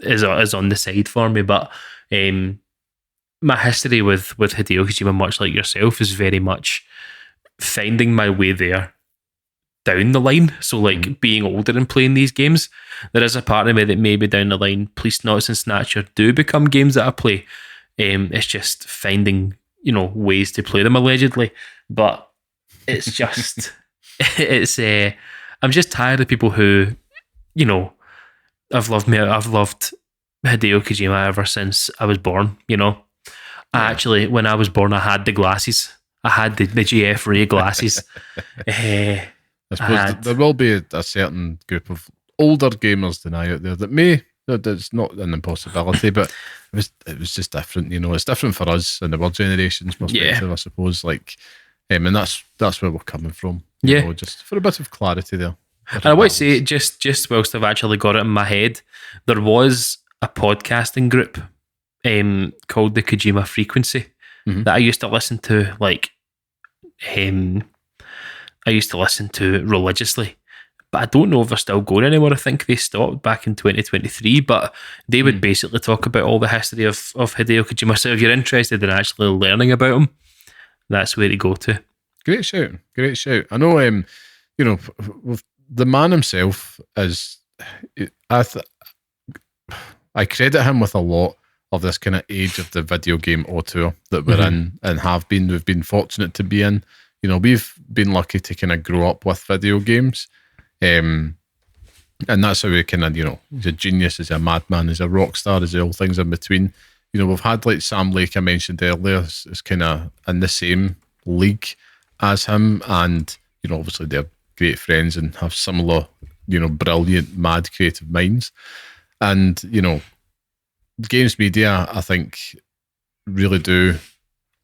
Speaker 2: is on the side for me. But my history with Hideo Kojima, much like yourself, is very much finding my way there down the line. So, like, being older and playing these games, there is a part of me that maybe down the line, Police Knots and Snatcher do become games that I play. It's just finding, ways to play them, allegedly. But it's just, I'm just tired of people who, I've loved Hideo Kojima ever since I was born. Actually, when I was born, I had the glasses. I had the GF Ray glasses.
Speaker 1: I suppose there will be a certain group of older gamers than I out there that's not an impossibility, but it was just different. It's different for us and our generation's perspective, I suppose. Like, and that's where we're coming from. Just for a bit of clarity there.
Speaker 2: And I want to say, just whilst I've actually got it in my head, there was a podcasting group called the Kojima Frequency that I used to listen to, I used to listen to religiously, but I don't know if they're still going anymore. I think they stopped back in 2023, but they would basically talk about all the history of Hideo Kojima. So if you're interested in actually learning about him, that's where to go to.
Speaker 1: Great shout. I know, the man himself is, I credit him with a lot of this kind of age of the video game auteur that we're in and we've been fortunate to be in. We've been lucky to kind of grow up with video games. And that's how we kind of, he's a genius, he's a madman, he's a rockstar, he's all things in between. We've had like Sam Lake, I mentioned earlier, is kind of in the same league as him. And, obviously they're great friends and have similar brilliant, mad creative minds. And, games media, I think, really do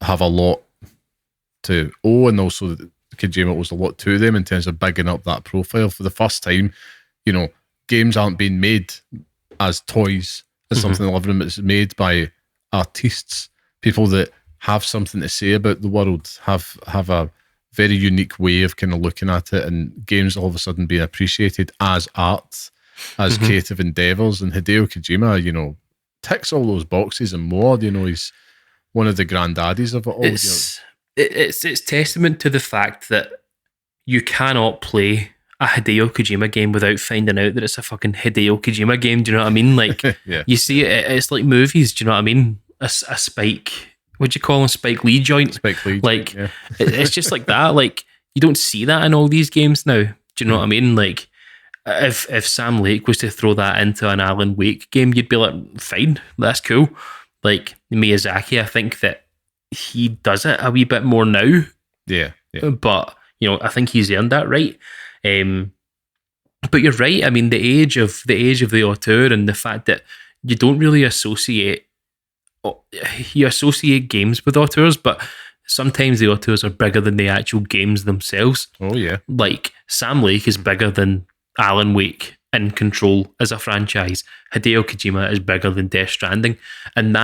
Speaker 1: have a lot to owe, and also Kojima owes a lot to them in terms of bigging up that profile. For the first time, games aren't being made as toys, as something in the living room. It's made by artists, people that have something to say about the world, have a very unique way of kind of looking at it, and games all of a sudden being appreciated as art, as creative endeavours. And Hideo Kojima, ticks all those boxes and more. He's one of the granddaddies of it all.
Speaker 2: It's testament to the fact that you cannot play a Hideo Kojima game without finding out that it's a fucking Hideo Kojima game. Do you know what I mean? Like, you see it's like movies. Do you know what I mean? A Spike, what'd you call him? Spike Lee joint.
Speaker 1: Spike Lee.
Speaker 2: Like, it's just like that. Like, you don't see that in all these games now. Do you know what I mean? Like, if Sam Lake was to throw that into an Alan Wake game, you'd be like, fine, that's cool. Like, Miyazaki, I think that he does it a wee bit more now.
Speaker 1: Yeah.
Speaker 2: But, I think he's earned that right. But you're right. I mean, the age of the auteur, and the fact that you don't really associate games with auteurs, but sometimes the auteurs are bigger than the actual games themselves.
Speaker 1: Oh yeah.
Speaker 2: Like, Sam Lake is bigger than Alan Wake and Control as a franchise. Hideo Kojima is bigger than Death Stranding, and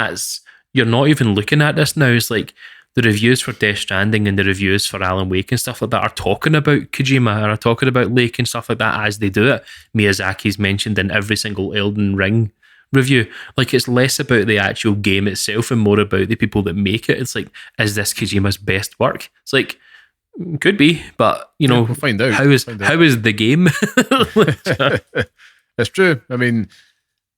Speaker 2: you're not even looking at this now. It's like the reviews for Death Stranding and the reviews for Alan Wake and stuff like that are talking about Kojima, or are talking about Lake and stuff like that as they do it. Miyazaki's mentioned in every single Elden Ring review. Like, it's less about the actual game itself and more about the people that make it. It's like, is this Kojima's best work? It's like, could be, but
Speaker 1: we'll find out.
Speaker 2: How is the game?
Speaker 1: It's true. I mean,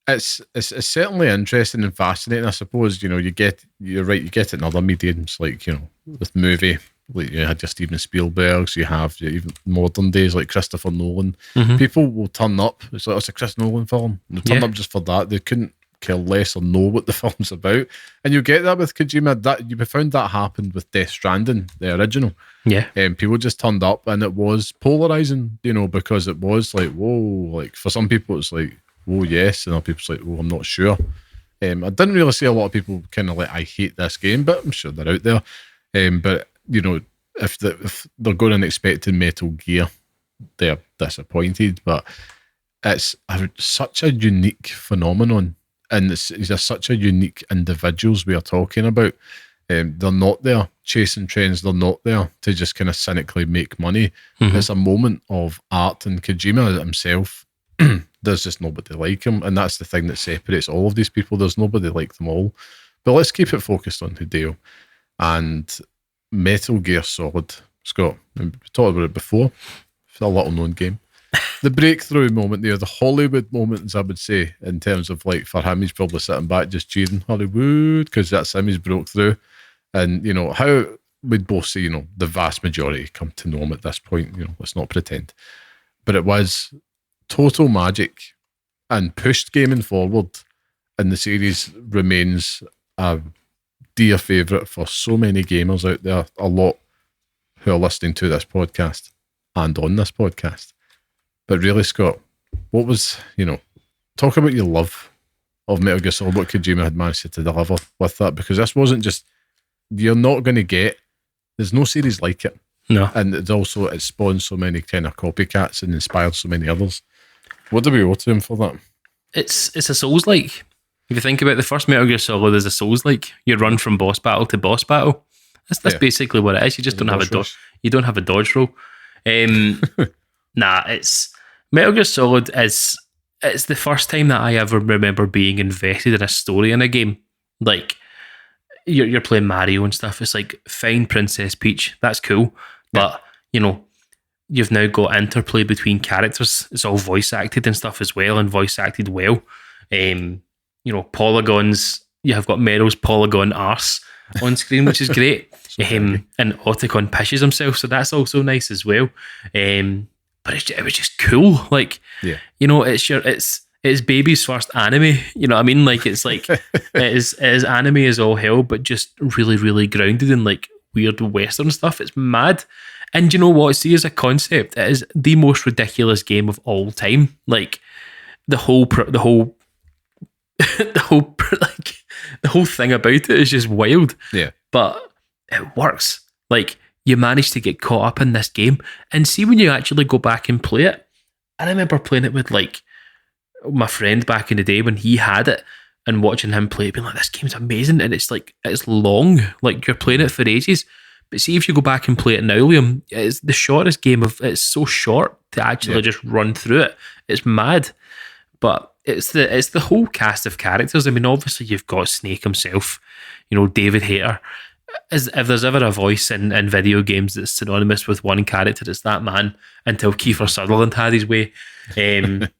Speaker 1: it's certainly interesting and fascinating. I suppose you're right. You get it in other mediums, like with movie, like you had your Steven Spielbergs. You have even modern days like Christopher Nolan. People will turn up. It's like, it's a Chris Nolan film. They turn up just for that. They couldn't care less or know what the film's about. And you get that with Kojima. That you found that happened with Death Stranding, the original.
Speaker 2: Yeah.
Speaker 1: People just turned up, and it was polarizing, because it was like, whoa, like for some people it's like, whoa, yes, and other people's like, oh, I'm not sure. I didn't really see a lot of people kind of like, I hate this game, but I'm sure they're out there. But if they're going and expecting Metal Gear, they're disappointed. But it's such a unique phenomenon, and these are such a unique individuals we are talking about. They're not there chasing trends. They're not there to just kind of cynically make money. It's a moment of art, and Kojima himself, there's just nobody like him, and that's the thing that separates all of these people. There's nobody like them all. But let's keep it focused on Hideo and Metal Gear Solid. Scott, we talked about it before. It's a little known game. The breakthrough moment there, the Hollywood moment, as I would say, in terms of like, for him, he's probably sitting back just cheering Hollywood, because that's him. He's broke through. And how we'd both say, the vast majority come to know him at this point. Let's not pretend. But it was total magic and pushed gaming forward, and the series remains a dear favourite for so many gamers out there, a lot who are listening to this podcast and on this podcast. But really, Scott, what was, talk about your love of Metal Gear Solid, what Kojima had managed to deliver with that, because this wasn't just, you're not going to get, there's no series like it.
Speaker 2: No.
Speaker 1: And it spawned so many kind of copycats and inspired so many others. What do we owe to him for that?
Speaker 2: It's a Souls-like. If you think about the first Metal Gear Solid as a Souls-like, you run from boss battle to boss battle. That's basically what it is. You just don't have a dodge. You don't have a dodge roll. It's Metal Gear Solid it's the first time that I ever remember being invested in a story in a game. Like, you're playing Mario and stuff. It's like, fine, Princess Peach, that's cool. But, you've now got interplay between characters. It's all voice acted and stuff as well, and voice acted well. Polygons, you have got Meryl's polygon arse on screen, which is great. And Otacon pishes himself, so that's also nice as well. But it was just cool. Like, it's baby's first anime. You know what I mean? Like, it's like, it is anime as all hell, but just really, really grounded in like weird Western stuff. It's mad. And you know what? See, as a concept, it is the most ridiculous game of all time. Like the whole the whole thing about it is just wild.
Speaker 1: Yeah.
Speaker 2: But it works. Like, you manage to get caught up in this game, and see when you actually go back and play it. I remember playing it with like my friend back in the day when he had it, and watching him play it, being like, this game's amazing. And it's like, it's long, like you're playing it for ages. But see, if you go back and play it now, Liam, it's the shortest game of, it's so short to actually just run through it. It's mad. But it's the whole cast of characters. I mean, obviously you've got Snake himself, you know, David Hayter. If there's ever a voice in video games that's synonymous with one character, it's that man, until Kiefer Sutherland had his way. And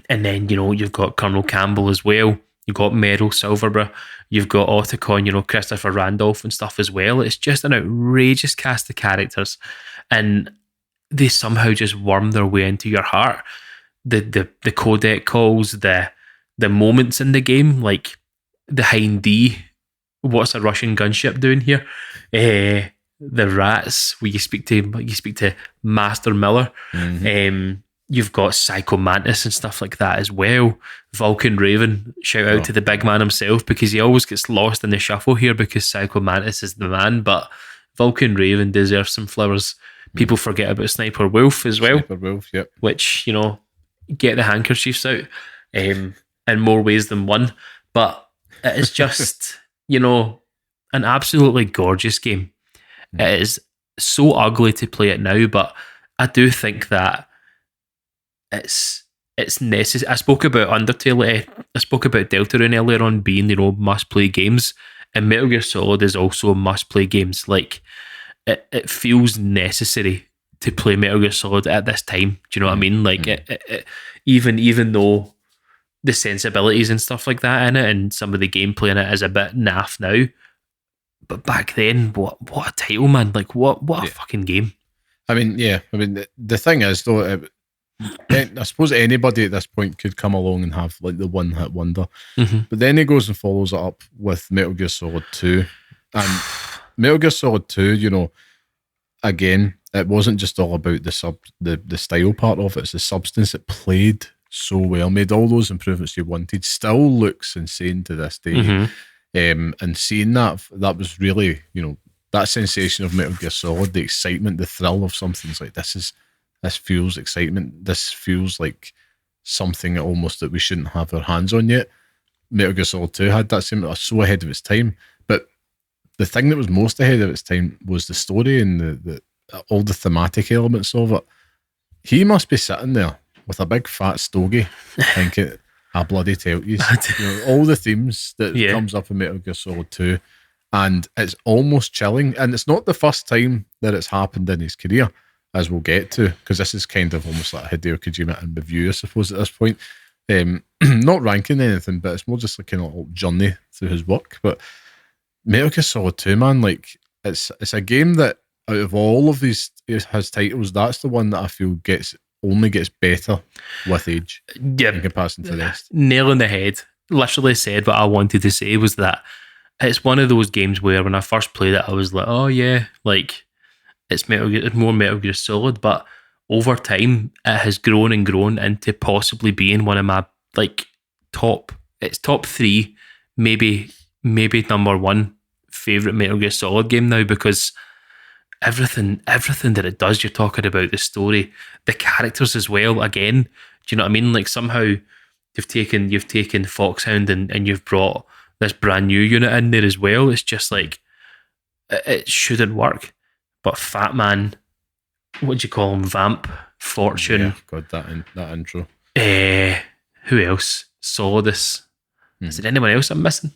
Speaker 2: then, you know, you've got Colonel Campbell as well. You've got Meryl Silverborough. You've got Otacon, you know, Christopher Randolph and stuff as well. It's just an outrageous cast of characters. And they somehow just worm their way into your heart. The codec calls, the moments in the game, like the Hind D, what's a Russian gunship doing here? The rats, where you speak to Master Miller. You've got Psycho Mantis and stuff like that as well. Vulcan Raven, shout out to the big man himself, because he always gets lost in the shuffle here because Psycho Mantis is the man, but Vulcan Raven deserves some flowers. People forget about Sniper Wolf as well.
Speaker 1: Sniper Wolf, yep.
Speaker 2: Which, you know, get the handkerchiefs out in more ways than one. But it is just, you know, an absolutely gorgeous game. It is so ugly to play it now, but I do think that it's necessary. I spoke about Undertale. I spoke about Deltarune earlier on being, you know, must-play games, and Metal Gear Solid is also must-play games. Like, it feels necessary to play Metal Gear Solid at this time. Do you know what I mean? Like, even though the sensibilities and stuff like that in it, and some of the gameplay in it is a bit naff now, but back then, what a title, man! Like, what a fucking game.
Speaker 1: I mean, the thing is, though, I suppose anybody at this point could come along and have like the one-hit wonder. But then he goes and follows it up with Metal Gear Solid 2. And Metal Gear Solid 2, you know, again, it wasn't just all about the style part of it, it's the substance. It played so well, made all those improvements you wanted, still looks insane to this day. And seeing that was really, you know, that sensation of Metal Gear Solid, the excitement, the thrill of something. It's like, this feels excitement. This feels like something that we shouldn't have our hands on yet. Metal Gear Solid 2 had that same, so ahead of its time. But the thing that was most ahead of its time was the story and the all the thematic elements of it. He must be sitting there with a big fat stogie thinking, I bloody tell you, know, all the themes that comes up in Metal Gear Solid 2, and it's almost chilling. And it's not the first time that it's happened in his career, as we'll get to, because this is kind of almost like Hideo Kojima in review, I suppose, at this point. Not ranking anything, but it's more just like a little journey through his work. But Metal Gear Solid 2, man, like, it's a game that out of all of his titles, that's the one that I feel only gets better with age in comparison to the rest. Nail
Speaker 2: on the head. Literally said what I wanted to say, was that it's one of those games where when I first played it, I was like, oh yeah, like, it's more Metal Gear Solid, but over time it has grown and grown into possibly being one of my like top 3, maybe number 1 favorite Metal Gear Solid game now, because everything that it does, you're talking about the story, the characters as well. Again, do you know what I mean? Like, somehow you've taken Foxhound and you've brought this brand new unit in there as well. It's just like, it shouldn't work. But Fat Man, what do you call him? Vamp, Fortune.
Speaker 1: Yeah, God, that intro.
Speaker 2: Who else? Solidus. Is there anyone else I'm missing?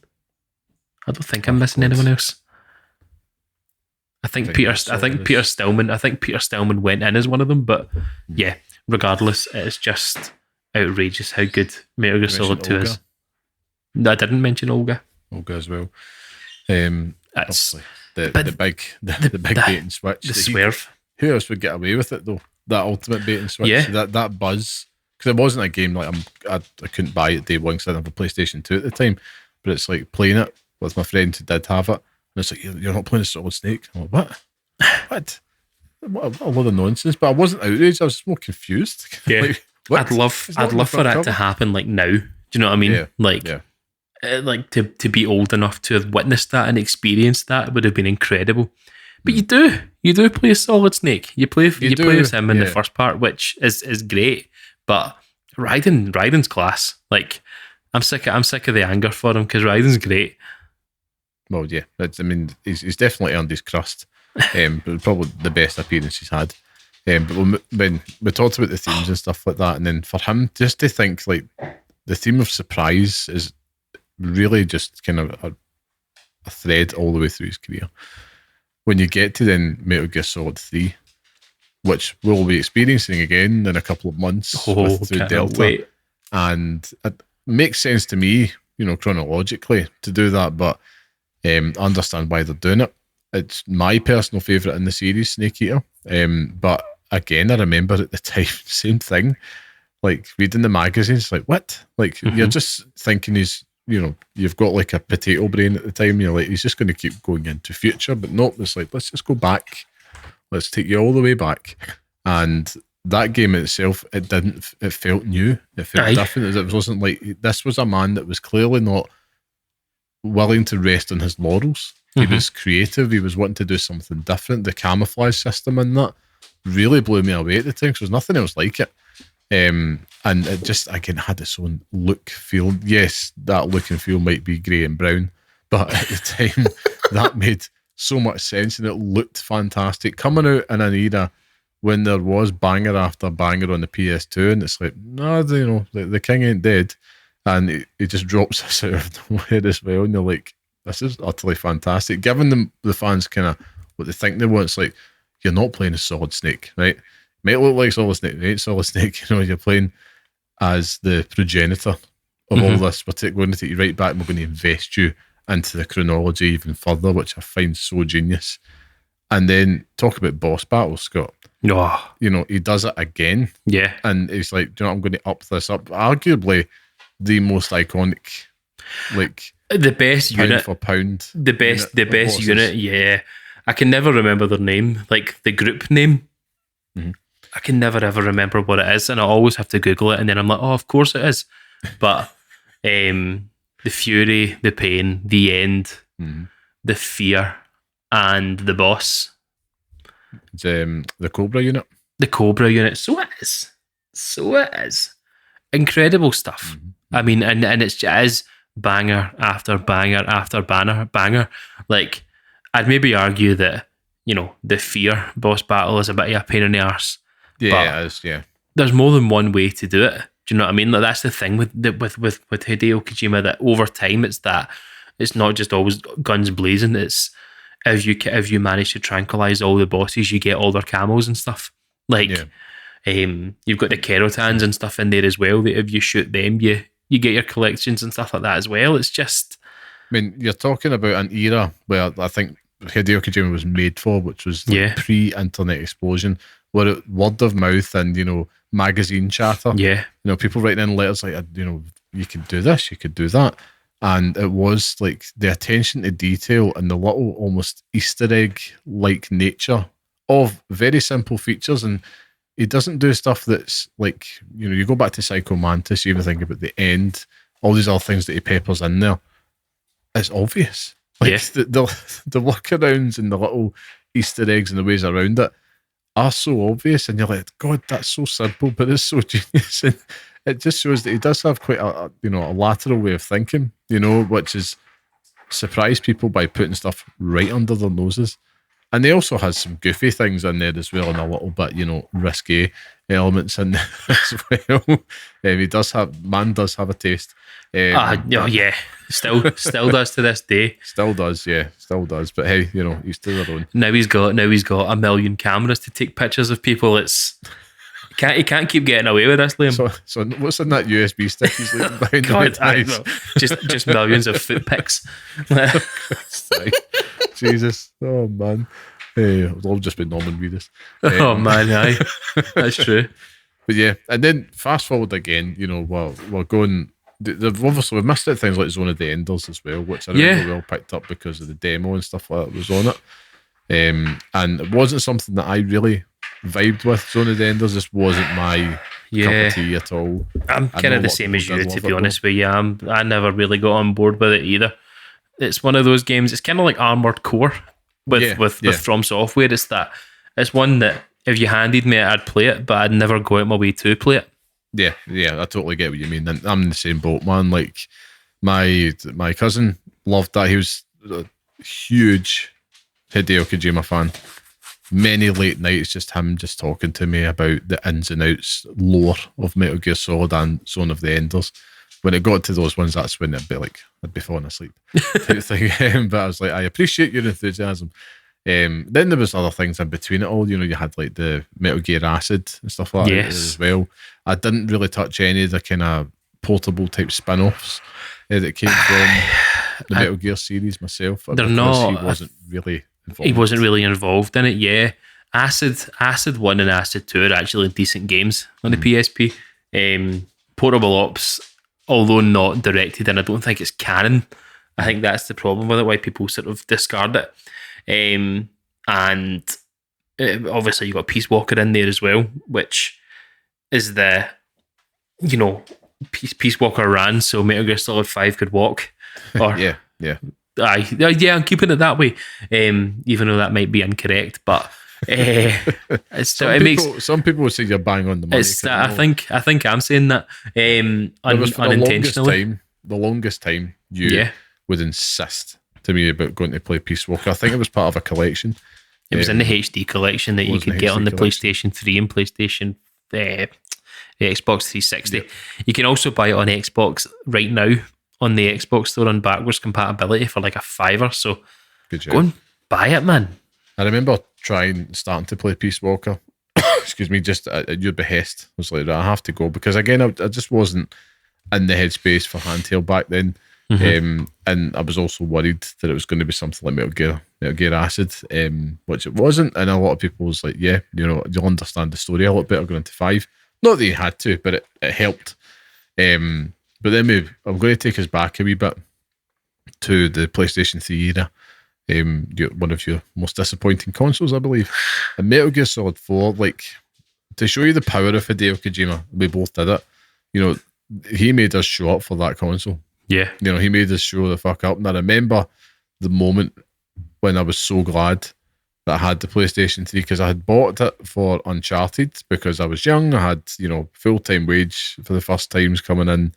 Speaker 2: I don't think I'm missing anyone else. I think Peter Stillman went in as one of them, but yeah, regardless, it's just outrageous how good Metal Gear Solid 2 is. No, I didn't mention Olga.
Speaker 1: Olga as well. That's the big bait and switch.
Speaker 2: The swerve.
Speaker 1: Who else would get away with it though? That ultimate bait and switch. Yeah. That buzz. Because it wasn't a game like I couldn't buy it day one because I didn't have a PlayStation 2 at the time. But it's like playing it with my friend who did have it. And it's like, you're not playing a Solid Snake. I'm like, what? what a lot of nonsense. But I wasn't outraged. I was just more confused.
Speaker 2: Yeah,
Speaker 1: like, what?
Speaker 2: I'd love for that to happen like now. Do you know what I mean?
Speaker 1: Yeah.
Speaker 2: Like, like to be old enough to have witnessed that and experienced that would have been incredible. But you do play as Solid Snake. You play as him in the first part, which is great. But Raiden's class. Like, I'm sick of the anger for him because Raiden's great.
Speaker 1: Well, yeah. He's definitely earned his crust. But probably the best appearance he's had. But when we talked about the themes and stuff like that, and then for him just to think like the theme of surprise is really just kind of a thread all the way through his career. When you get to then Metal Gear Solid 3, which we'll be experiencing again in a couple of months through Delta. Wait. And it makes sense to me, chronologically to do that, but I understand why they're doing it. It's my personal favourite in the series, Snake Eater. But again, I remember at the time, same thing. Like reading the magazines, like what? Like you're just thinking you've got like a potato brain at the time. You're like, he's just going to keep going into future, but nope. It's like, let's just go back. Let's take you all the way back. And that game itself, it felt new. It felt different. It wasn't like, this was a man that was clearly not willing to rest on his laurels. He was creative. He was wanting to do something different. The camouflage system in that really blew me away at the time because there's nothing else like it. And it just, again, had its own look, feel. Yes, that look and feel might be grey and brown, but at the time, that made so much sense and it looked fantastic. Coming out in an era when there was banger after banger on the PS2, and it's like, no, the king ain't dead. And he just drops us out of nowhere as well. And you're like, this is utterly fantastic. Giving them the fans kind of what they think they want. It's like, you're not playing as Solid Snake, right? Might look like Solid Snake, it ain't Solid Snake. You're playing as the progenitor of all this. We're going to take you right back and we're going to invest you into the chronology even further, which I find so genius. And then talk about boss battles, Scott.
Speaker 2: Oh.
Speaker 1: He does it again. Yeah. And he's like, I'm going to up this up. Arguably the most iconic, like
Speaker 2: the best
Speaker 1: pound
Speaker 2: unit
Speaker 1: for pound.
Speaker 2: The best unit, yeah. I can never remember their name, like the group name. I can never ever remember what it is, and I always have to Google it, and then I'm like, oh, of course it is. But the fury, the pain, the end, the fear, and the boss.
Speaker 1: It's the Cobra unit.
Speaker 2: The Cobra unit. So it is. Incredible stuff. I mean, and it is banger after banger after banger. Like, I'd maybe argue that, the fear boss battle is a bit of a pain in the arse.
Speaker 1: Yeah, it is, yeah.
Speaker 2: There's more than one way to do it. Do you know what I mean? Like, that's the thing with Hideo Kojima, that over time it's not just always guns blazing. It's if you manage to tranquilize all the bosses, you get all their camos and stuff. Like, you've got the Kerotans and stuff in there as well, that if you shoot them, you get your collections and stuff like that as well. It's just,
Speaker 1: I mean, you're talking about an era where I think Hideo Kojima was made for, which was the pre-internet explosion, where word of mouth and, magazine chatter.
Speaker 2: Yeah.
Speaker 1: People writing in letters like, you could do this, you could do that. And it was like the attention to detail and the little almost Easter egg-like nature of very simple features. And he doesn't do stuff that's like, you go back to Psycho Mantis, you even think about the end, all these other things that he peppers in there. It's obvious. Like the workarounds and the little Easter eggs and the ways around it are so obvious, and you're like, God, that's so simple, but it's so genius. And it just shows that he does have quite a lateral way of thinking, which is surprise people by putting stuff right under their noses. And he also has some goofy things in there as well, and a little bit, risque elements in there as well. He does have a taste.
Speaker 2: Yeah, still does to this day.
Speaker 1: Still does. But hey, he's to their own.
Speaker 2: Now he's got a million cameras to take pictures of people. He can't keep getting away with this, Liam.
Speaker 1: So what's in that USB stick he's leaving behind?
Speaker 2: God, I know. Just millions of foot pics.
Speaker 1: Jesus, oh man. It'll all just be Norman Reedus.
Speaker 2: Oh man, aye. That's true.
Speaker 1: But yeah, and then fast forward again, we're going, we've missed out things like Zone of the Enders as well, which I remember well picked up because of the demo and stuff like that was on And it wasn't something that I really vibed with. Zone of the Enders just wasn't my cup of tea at all.
Speaker 2: I'm kind of the same as you, to be honest with you. I never really got on board with it either. It's one of those games. It's kind of like Armored Core with From Software. It's one that if you handed me it, I'd play it, but I'd never go out my way to play it.
Speaker 1: Yeah, I totally get what you mean. And I'm in the same boat, man. Like my cousin loved that. He was a huge Hideo Kojima fan. Many late nights, just him just talking to me about the ins and outs lore of Metal Gear Solid and Zone of the Enders. When it got to those ones, that's when I'd be falling asleep type thing. But I was like, I appreciate your enthusiasm. Then there was other things in between it all. You know, you had like the Metal Gear Acid and stuff like that as well. I didn't really touch any of the kind of portable type spin-offs that came from the Metal Gear series myself.
Speaker 2: They're not.
Speaker 1: He wasn't really involved.
Speaker 2: He wasn't really involved in it. Yeah, Acid 1 and Acid 2 are actually decent games on the PSP. Portable Ops, although not directed, and I don't think it's canon. I think that's the problem with it, why people sort of discard it. And obviously you got Peace Walker in there as well, which is the, you know, Peace Walker ran so Metal Gear Solid 5 could walk. Or
Speaker 1: yeah.
Speaker 2: I'm keeping it that way. Even though that might be incorrect, but
Speaker 1: some people would say you're bang on the money.
Speaker 2: I think I'm saying that unintentionally.
Speaker 1: The longest time you would insist to me about going to play Peace Walker. I think it was part of a collection.
Speaker 2: It was in the HD collection that you could get on the PlayStation 3 and PlayStation the Xbox 360. Yep. You can also buy it on Xbox right now on the Xbox store on backwards compatibility for like $5. So go and buy it, man.
Speaker 1: I remember starting to play Peace Walker. Excuse me, just at your behest. I was like, I have to go because again, I just wasn't in the headspace for handheld back then. Mm-hmm. And I was also worried that it was going to be something like Metal Gear Acid, which it wasn't. And a lot of people was like, yeah, you know, you'll understand the story a lot better going into 5. Not that you had to, but it helped. But then I'm going to take us back a wee bit to the PlayStation 3 era. One of your most disappointing consoles, I believe. And Metal Gear Solid 4, like, to show you the power of Hideo Kojima, we both did it. You know, he made us show up for that console.
Speaker 2: Yeah.
Speaker 1: You know, he made us show the fuck up. And I remember the moment when I was so glad that I had the PlayStation 3 because I had bought it for Uncharted because I was young. I had, you know, full-time wage for the first times coming in.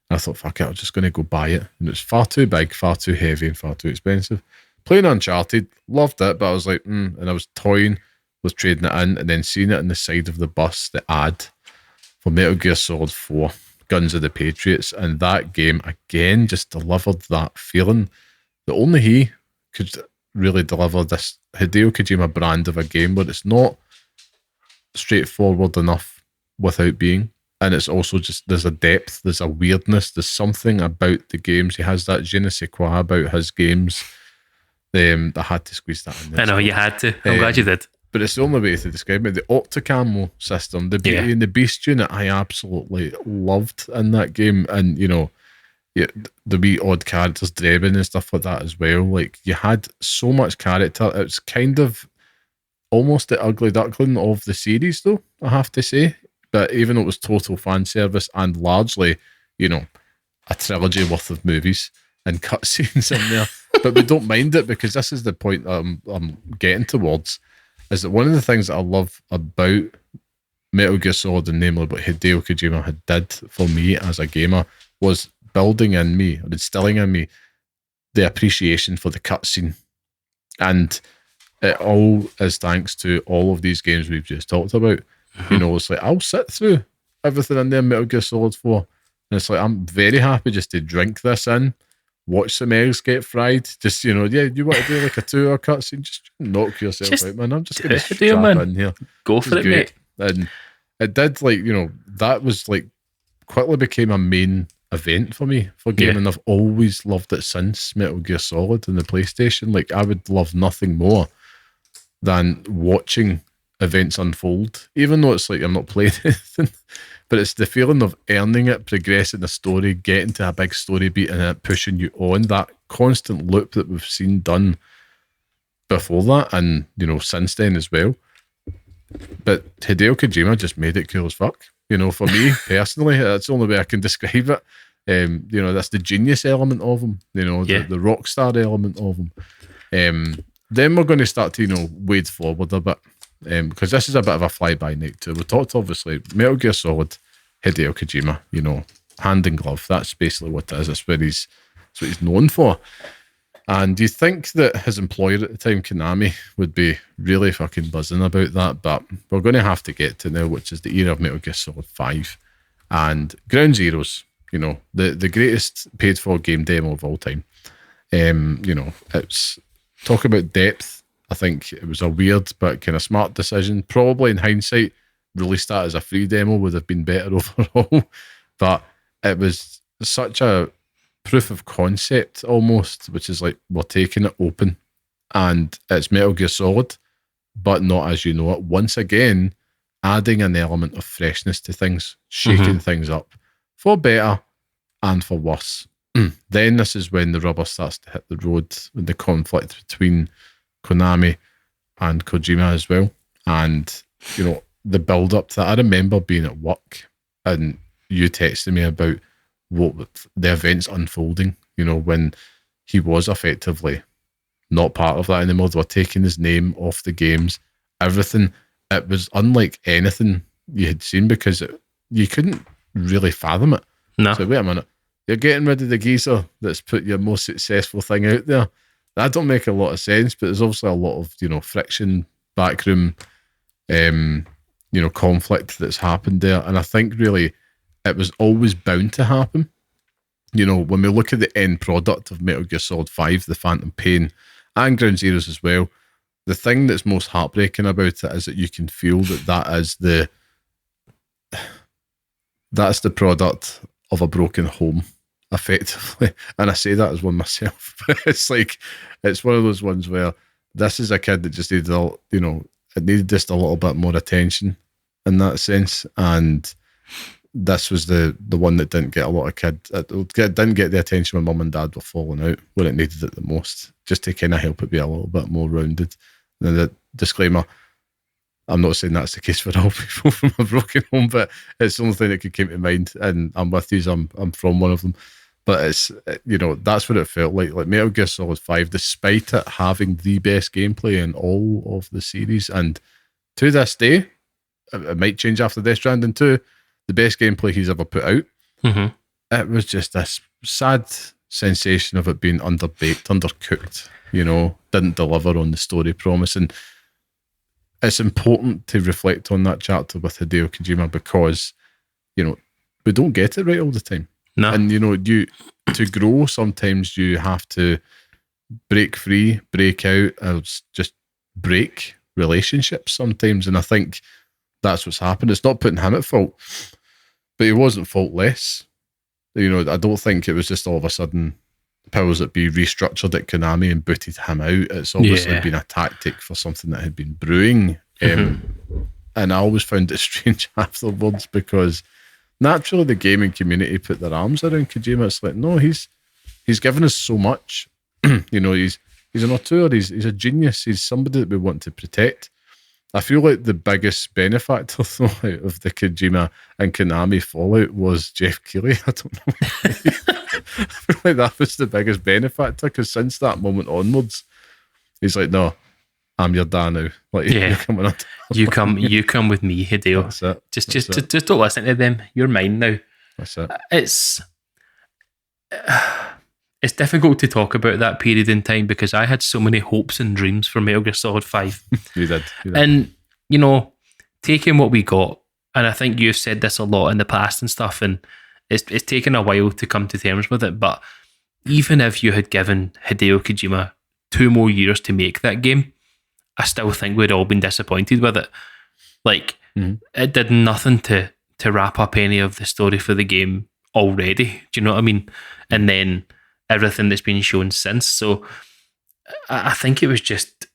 Speaker 1: I thought, fuck it, I'm just going to go buy it. And it's far too big, far too heavy, and far too expensive. Playing Uncharted, loved it, but I was like, and I was toying with trading it in and then seeing it on the side of the bus, the ad for Metal Gear Solid 4. Guns of the Patriots, and that game again just delivered that feeling that only he could really deliver. This Hideo Kojima brand of a game where it's not straightforward enough without being, and it's also just there's a depth, there's a weirdness, there's something about the games. He has that je ne sais quoi about his games. I had to squeeze that in there.
Speaker 2: I know, you had to. I'm glad you did.
Speaker 1: But it's the only way to describe it. The Opticamo system, the Beauty and the Beast unit, I absolutely loved in that game. And, you know, the wee odd characters, Drebin and stuff like that as well. Like, you had so much character. It's kind of almost the ugly duckling of the series, though, I have to say. But even though it was total fan service and largely, you know, a trilogy worth of movies and cutscenes in there. But we don't mind it because this is the point I'm getting towards. Is that one of the things that I love about Metal Gear Solid, and namely what Hideo Kojima had did for me as a gamer, was building in me, or instilling in me, the appreciation for the cutscene. And it all is thanks to all of these games we've just talked about. Mm-hmm. You know, it's like, I'll sit through everything in there, Metal Gear Solid 4. And it's like, I'm very happy just to drink this in, watch some eggs get fried. Just, you know, you want to do like a 2-hour cutscene, just knock yourself out, man. I'm just going to strap in here.
Speaker 2: Go for it, mate.
Speaker 1: And it did, like, you know, that was like, quickly became a main event for me for gaming. I've always loved it since Metal Gear Solid and the PlayStation. Like, I would love nothing more than watching events unfold, even though it's like I'm not playing anything. But it's the feeling of earning it, progressing the story, getting to a big story beat and it pushing you on. That constant loop that we've seen done before that, and since then as well. But Hideo Kojima just made it cool as fuck. For me personally, that's the only way I can describe it. That's the genius element of him. The Rockstar element of him. Then we're going to start to wade forward a bit, because this is a bit of a fly-by night too. We talked obviously Metal Gear Solid, Hideo Kojima. Hand in glove. That's basically what it is. That's what he's known for. And you think that his employer at the time, Konami, would be really fucking buzzing about that, but we're going to have to get to now, which is the era of Metal Gear Solid 5 and Ground Zeroes, the greatest paid-for game demo of all time. It's talk about depth. I think it was a weird but kind of smart decision. Probably in hindsight, released that as a free demo would have been better overall, but it was such a proof of concept almost, which is like we're taking it open and it's Metal Gear Solid, but not as you know it. Once again, adding an element of freshness to things, shaking things up for better and for worse. Then this is when the rubber starts to hit the road with the conflict between Konami and Kojima as well. And, the build up to that. I remember being at work and you texted me about what the events unfolding, when he was effectively not part of that anymore. They were taking his name off the games, everything. It was unlike anything you had seen because you couldn't really fathom it.
Speaker 2: No.
Speaker 1: So wait a minute, you're getting rid of the geezer that's put your most successful thing out there. That don't make a lot of sense, but there's also a lot of, friction, backroom, conflict that's happened there. And I think really it was always bound to happen. When we look at the end product of Metal Gear Solid 5, the Phantom Pain, and Ground Zeroes as well, the thing that's most heartbreaking about it is that you can feel that's the product of a broken home, effectively. And I say that as one myself. It's like, it's one of those ones where this is a kid that just needed, it needed just a little bit more attention in that sense. And this was the one that didn't get a lot of kids. It didn't get the attention when mum and dad were falling out when it needed it the most, just to kind of help it be a little bit more rounded. And the disclaimer, I'm not saying that's the case for all people from a broken home, but it's the only thing that could come to mind. And I'm with you, I'm from one of them. But it's, that's what it felt like. Like Metal Gear Solid 5, despite it having the best gameplay in all of the series, and to this day, it might change after Death Stranding 2, the best gameplay he's ever put out. It was just this sad sensation of it being underbaked, undercooked, didn't deliver on the story promise. And it's important to reflect on that chapter with Hideo Kojima because, we don't get it right all the time.
Speaker 2: No.
Speaker 1: And, to grow, sometimes you have to break free, break out, or just break relationships sometimes. And I think that's what's happened. It's not putting him at fault, but he wasn't faultless. I don't think it was just all of a sudden powers that be restructured at Konami and booted him out. It's obviously been a tactic for something that had been brewing. And I always found it strange afterwards because naturally the gaming community put their arms around Kojima. It's like, no, he's given us so much. He's an auteur, he's a genius, he's somebody that we want to protect. I feel like the biggest benefactor though out of the Kojima and Konami fallout was Jeff Keighley. I don't know. I feel like that was the biggest benefactor because since that moment onwards, he's like, no, I'm your dad now. Like, you're coming on.
Speaker 2: You come with me, Hideo.
Speaker 1: That's it.
Speaker 2: Just don't listen to them. You're mine now.
Speaker 1: That's it.
Speaker 2: It's difficult to talk about that period in time because I had so many hopes and dreams for Metal Gear Solid 5.
Speaker 1: You did.
Speaker 2: And, taking what we got, and I think you've said this a lot in the past and stuff, and it's taken a while to come to terms with it, but even if you had given Hideo Kojima 2 more years to make that game, I still think we'd all been disappointed with it. Like, it did nothing to wrap up any of the story for the game already. Do you know what I mean? And then everything that's been shown since. So I think it was just,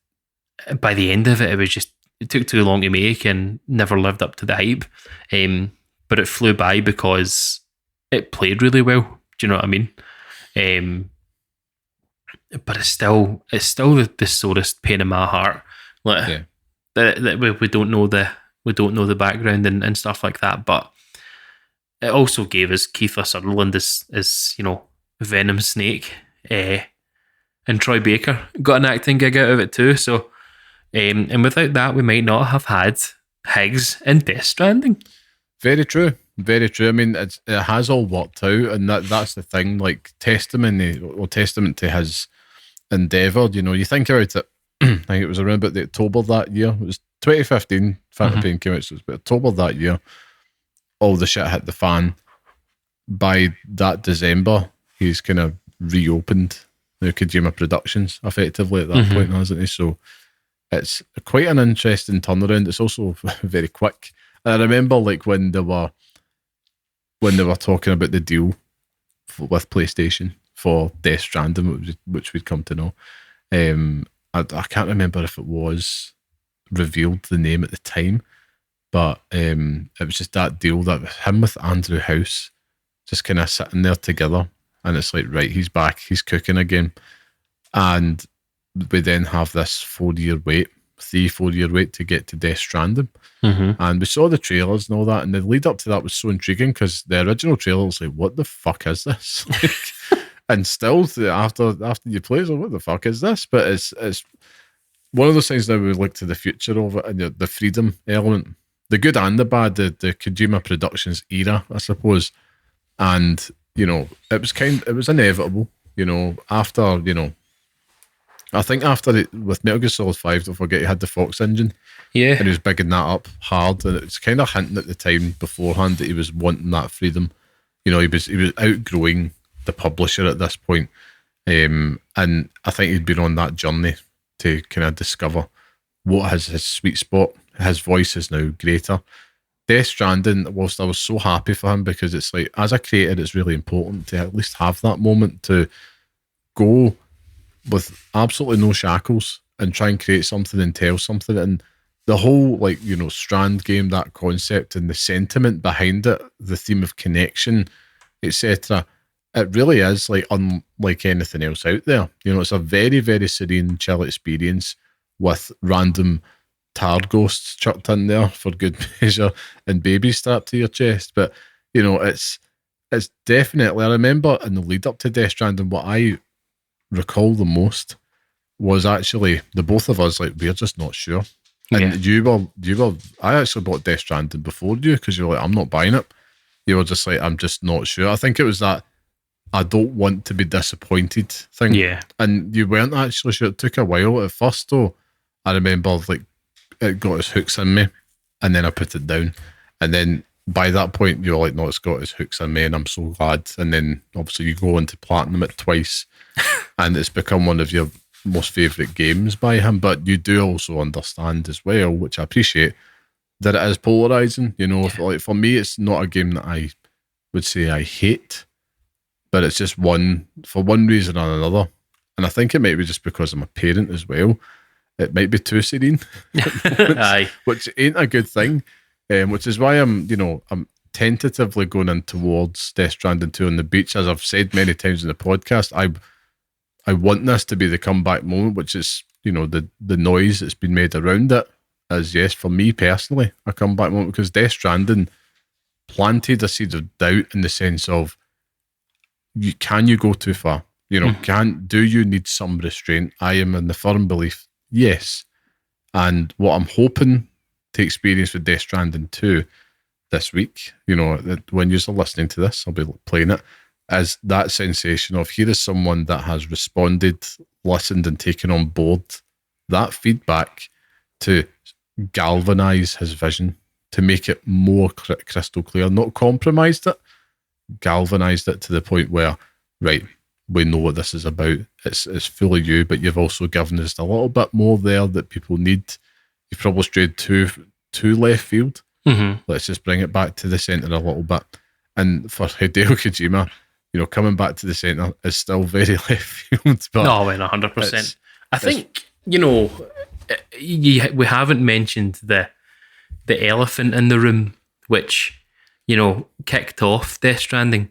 Speaker 2: by the end of it, it took too long to make and never lived up to the hype. But it flew by because it played really well. Do you know what I mean? but it's still the sorest pain in my heart. Like that we don't know the background and stuff like that. But it also gave us Kiefer Sutherland as Venom Snake, and Troy Baker got an acting gig out of it too. So, and without that, we might not have had Higgs in Death Stranding.
Speaker 1: Very true. Very true. I mean, it has all worked out, and that's the thing. Like testament to his endeavour. You think about it. I think it was around about the October that year. It was 2015. Phantom Pain came out, so it was about October that year. All the shit hit the fan. By that December, he's kind of reopened the Kojima Productions effectively at that point, hasn't he? So it's quite an interesting turnaround. It's also very quick. And I remember like when they were talking about the deal with PlayStation for Death Stranding, which we'd come to know. I can't remember if it was revealed the name at the time, but it was just that deal that him with Andrew House just kind of sitting there together, and it's like, right, he's back, he's cooking again, and we then have this 4-year wait to get to Death Stranding. And we saw the trailers and all that, and the lead up to that was so intriguing because the original trailer was like, what the fuck is this? And still after you play, it's like, what the fuck is this? But it's one of those things now we look to the future of it, and the freedom element, the good and the bad, the Kojima Productions era, I suppose. And it was inevitable, after I think with Metal Gear Solid 5, don't forget, he had the Fox engine. Yeah. And he was bigging that up hard. And it's kind of hinting at the time beforehand that he was wanting that freedom. He was outgrowing the publisher at this point. And I think he'd been on that journey to kind of discover what is his sweet spot. His voice is now greater. Death Stranding, whilst I was so happy for him, because it's like, as a creator, it's really important to at least have that moment to go with absolutely no shackles and try and create something and tell something. And the whole Strand game, that concept and the sentiment behind it, the theme of connection, etc., it really is unlike anything else out there. It's a very, very serene, chill experience with random tar ghosts chucked in there for good measure and babies strapped to your chest. But it's definitely, I remember in the lead up to Death Stranding, what I recall the most was actually the both of us, we're just not sure. And you were I actually bought Death Stranding before you, because you were like, I'm not buying it. You were just like, I'm just not sure. I think it was that I don't want to be disappointed thing. Yeah. And you weren't actually sure. It took a while at first, though. I remember it got its hooks in me, and then I put it down. And then by that point, you're like, no, it's got its hooks in me, and I'm so glad. And then obviously you go into platinum it twice, and it's become one of your most favourite games by him. But you do also understand as well, which I appreciate, that it is polarising. For me, it's not a game that I would say I hate, but it's just for one reason or another. And I think it might be just because I'm a parent as well. It might be too serene, which ain't a good thing. Which is why I'm tentatively going in towards Death Stranding 2 on the beach. As I've said many times in the podcast, I want this to be the comeback moment, which is, the noise that's been made around it as, yes, for me personally, a comeback moment, because Death Stranding planted a seed of doubt in the sense of, can you go too far? Do you need some restraint? I am in the firm belief, yes. And what I'm hoping to experience with Death Stranding 2 this week, when you're listening to this, I'll be playing it, is that sensation of, here is someone that has responded, listened, and taken on board that feedback to galvanise his vision, to make it more crystal clear, not compromised it, galvanised it to the point where, right, we know what this is about. It's fully you, but you've also given us a little bit more there that people need. You've probably strayed too left field. Mm-hmm. Let's just bring it back to the centre a little bit. And for Hideo Kojima, coming back to the centre is still very left field. But
Speaker 2: no, 100%. I think, we haven't mentioned the elephant in the room, which, kicked off Death Stranding,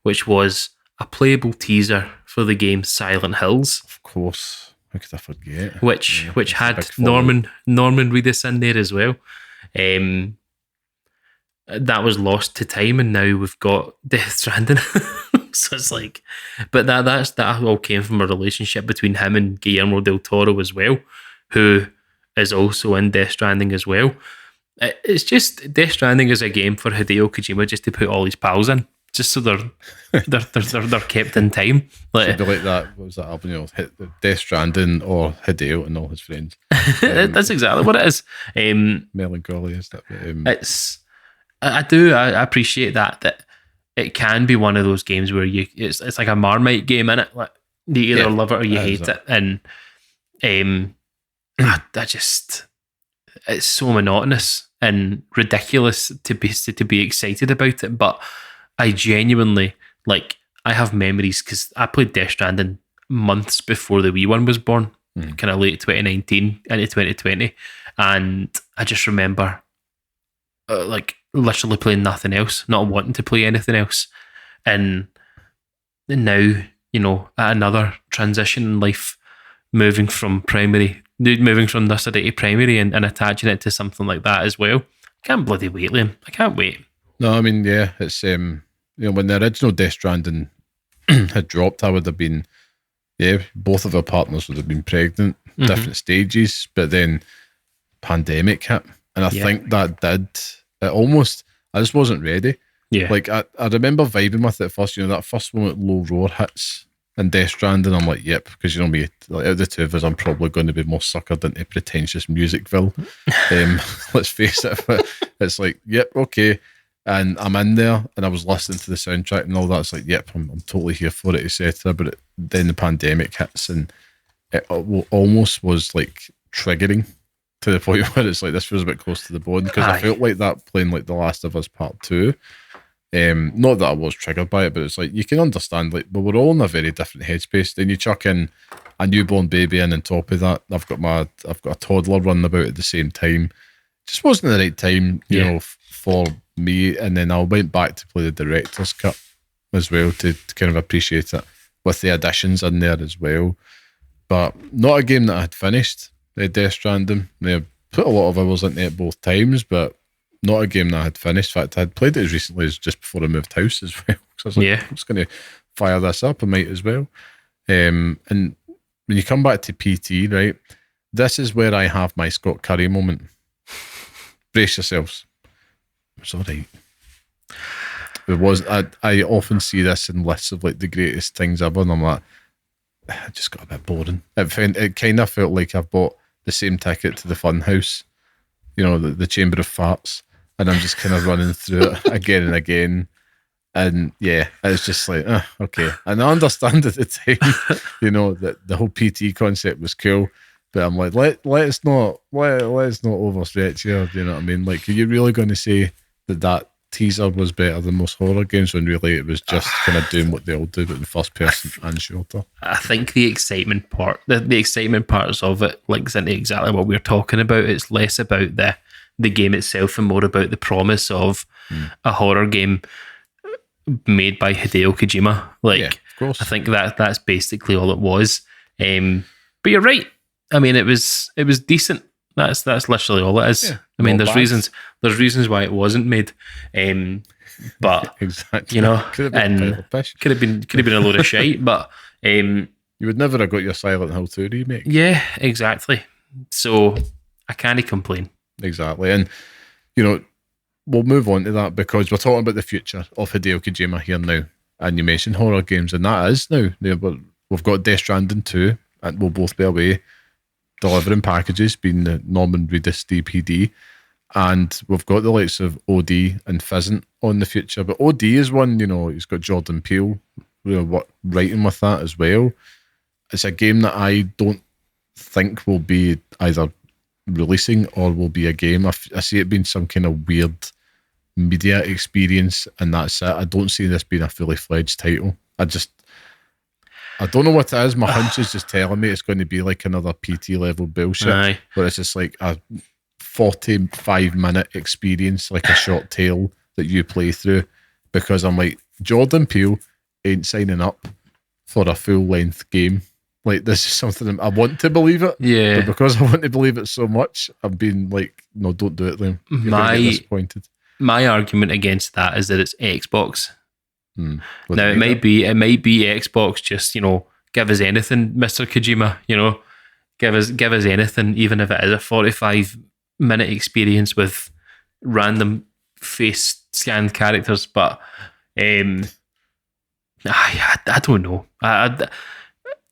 Speaker 2: which was a playable teaser for the game Silent Hills.
Speaker 1: Of course. How could I forget?
Speaker 2: Which had Norman Reedus in there as well. That was lost to time, and now we've got Death Stranding. So it's like, but that all came from a relationship between him and Guillermo del Toro as well, who is also in Death Stranding as well. It's just Death Stranding is a game for Hideo Kojima just to put all his pals in, just so they're kept in time.
Speaker 1: Like, like that. What was that album? You know, Death Stranding or Hideo and all his friends.
Speaker 2: That's exactly what it is.
Speaker 1: Melancholy is that?
Speaker 2: It's. I appreciate that it can be one of those games where it's like a Marmite game, innit? Like you either love it or you hate it, and it's so monotonous and ridiculous to be excited about it. But I genuinely I have memories because I played Death Stranding months before the Wii one was born, kind of late 2019 into 2020, and I just remember literally playing nothing else, not wanting to play anything else. And now, at another transition in life, moving from nursery to primary and attaching it to something like that as well. I can't bloody wait, Liam. I can't wait.
Speaker 1: No, I mean, yeah, it's, when the original Death Stranding had dropped, I would have been, both of our partners would have been pregnant, different stages, but then pandemic hit. And I think that did... I just wasn't ready. Yeah. Like, I remember vibing with it at first, that first one with Low Roar hits and Death Stranding, I'm like, yep, because me, out of the two of us, I'm probably going to be more suckered into pretentious musicville. Let's face it. It's like, yep, okay. And I'm in there and I was listening to the soundtrack and all that. It's like, yep, I'm totally here for it, etc. But then the pandemic hits and it almost was like triggering to the point where it's like, this feels a bit close to the bone, because I felt like that playing like The Last of Us Part 2. Not that I was triggered by it, but it's like, you can understand, like, but we're all in a very different headspace. Then you chuck in a newborn baby in on top of that. I've got a toddler running about at the same time. Just wasn't the right time, you know, for me. And then I went back to play the director's cut as well to kind of appreciate it with the additions in there as well. But not a game that I had finished. Death Stranding. I put a lot of hours into it both times, but not a game that I had finished. In fact, I had played it as recently as just before I moved house as well. So I was like, I'm just going to fire this up. I might as well. And when you come back to PT, right, this is where I have my Scott Curry moment. Brace yourselves. It was all right. It was. I often see this in lists of like the greatest things ever, and I'm like, it just got a bit boring. It kind of felt like I've bought the same ticket to the fun house, the Chamber of Farts, and I'm just kind of running through it again and again. And yeah, it's just like, okay. And I understand at the time, that the whole PT concept was cool, but I'm like, let's not overstretch here. Do you know what I mean? Like, are you really going to say that teaser was better than most horror games when really it was just kind of doing what they all do, but in first person and shorter? I
Speaker 2: think the excitement part, the excitement parts of it links into exactly what we're talking about. It's less about the game itself and more about the promise of a horror game made by Hideo Kojima. Of course. I think that's basically all it was. But you're right. I mean, it was decent. That's literally all it is. Yeah, I mean, there's reasons why it wasn't made. But
Speaker 1: exactly,
Speaker 2: could have been a load of shite. But
Speaker 1: you would never have got your Silent Hill 2 remake.
Speaker 2: Yeah, exactly. So I can't complain.
Speaker 1: Exactly, and we'll move on to that because we're talking about the future of Hideo Kojima here now. And you mentioned horror games, and that is now. We've got Death Stranding 2, and we'll both be away delivering packages, being the Norman Reedus DPD, and we've got the likes of OD and Pheasant on the future. But OD is one, he's got Jordan Peele writing with that as well. It's a game that I don't think will be either releasing or will be a game. I see it being some kind of weird media experience, and that's it. I don't see this being a fully fledged title. I don't know what it is. My hunch is just telling me it's going to be like another PT level bullshit, where it's just like a 45-minute experience, like a short tale that you play through. Because I'm like, Jordan Peele ain't signing up for a full-length game. Like, this is something I want to believe it.
Speaker 2: Yeah.
Speaker 1: But because I want to believe it so much, I'm being like, no, don't do it, Liam. You're going to get disappointed.
Speaker 2: My argument against that is that it's Xbox.
Speaker 1: Now,
Speaker 2: it might be Xbox, just, give us anything, Mr. Kojima, give us anything, even if it is a 45-minute experience with random face scanned characters. But I don't know.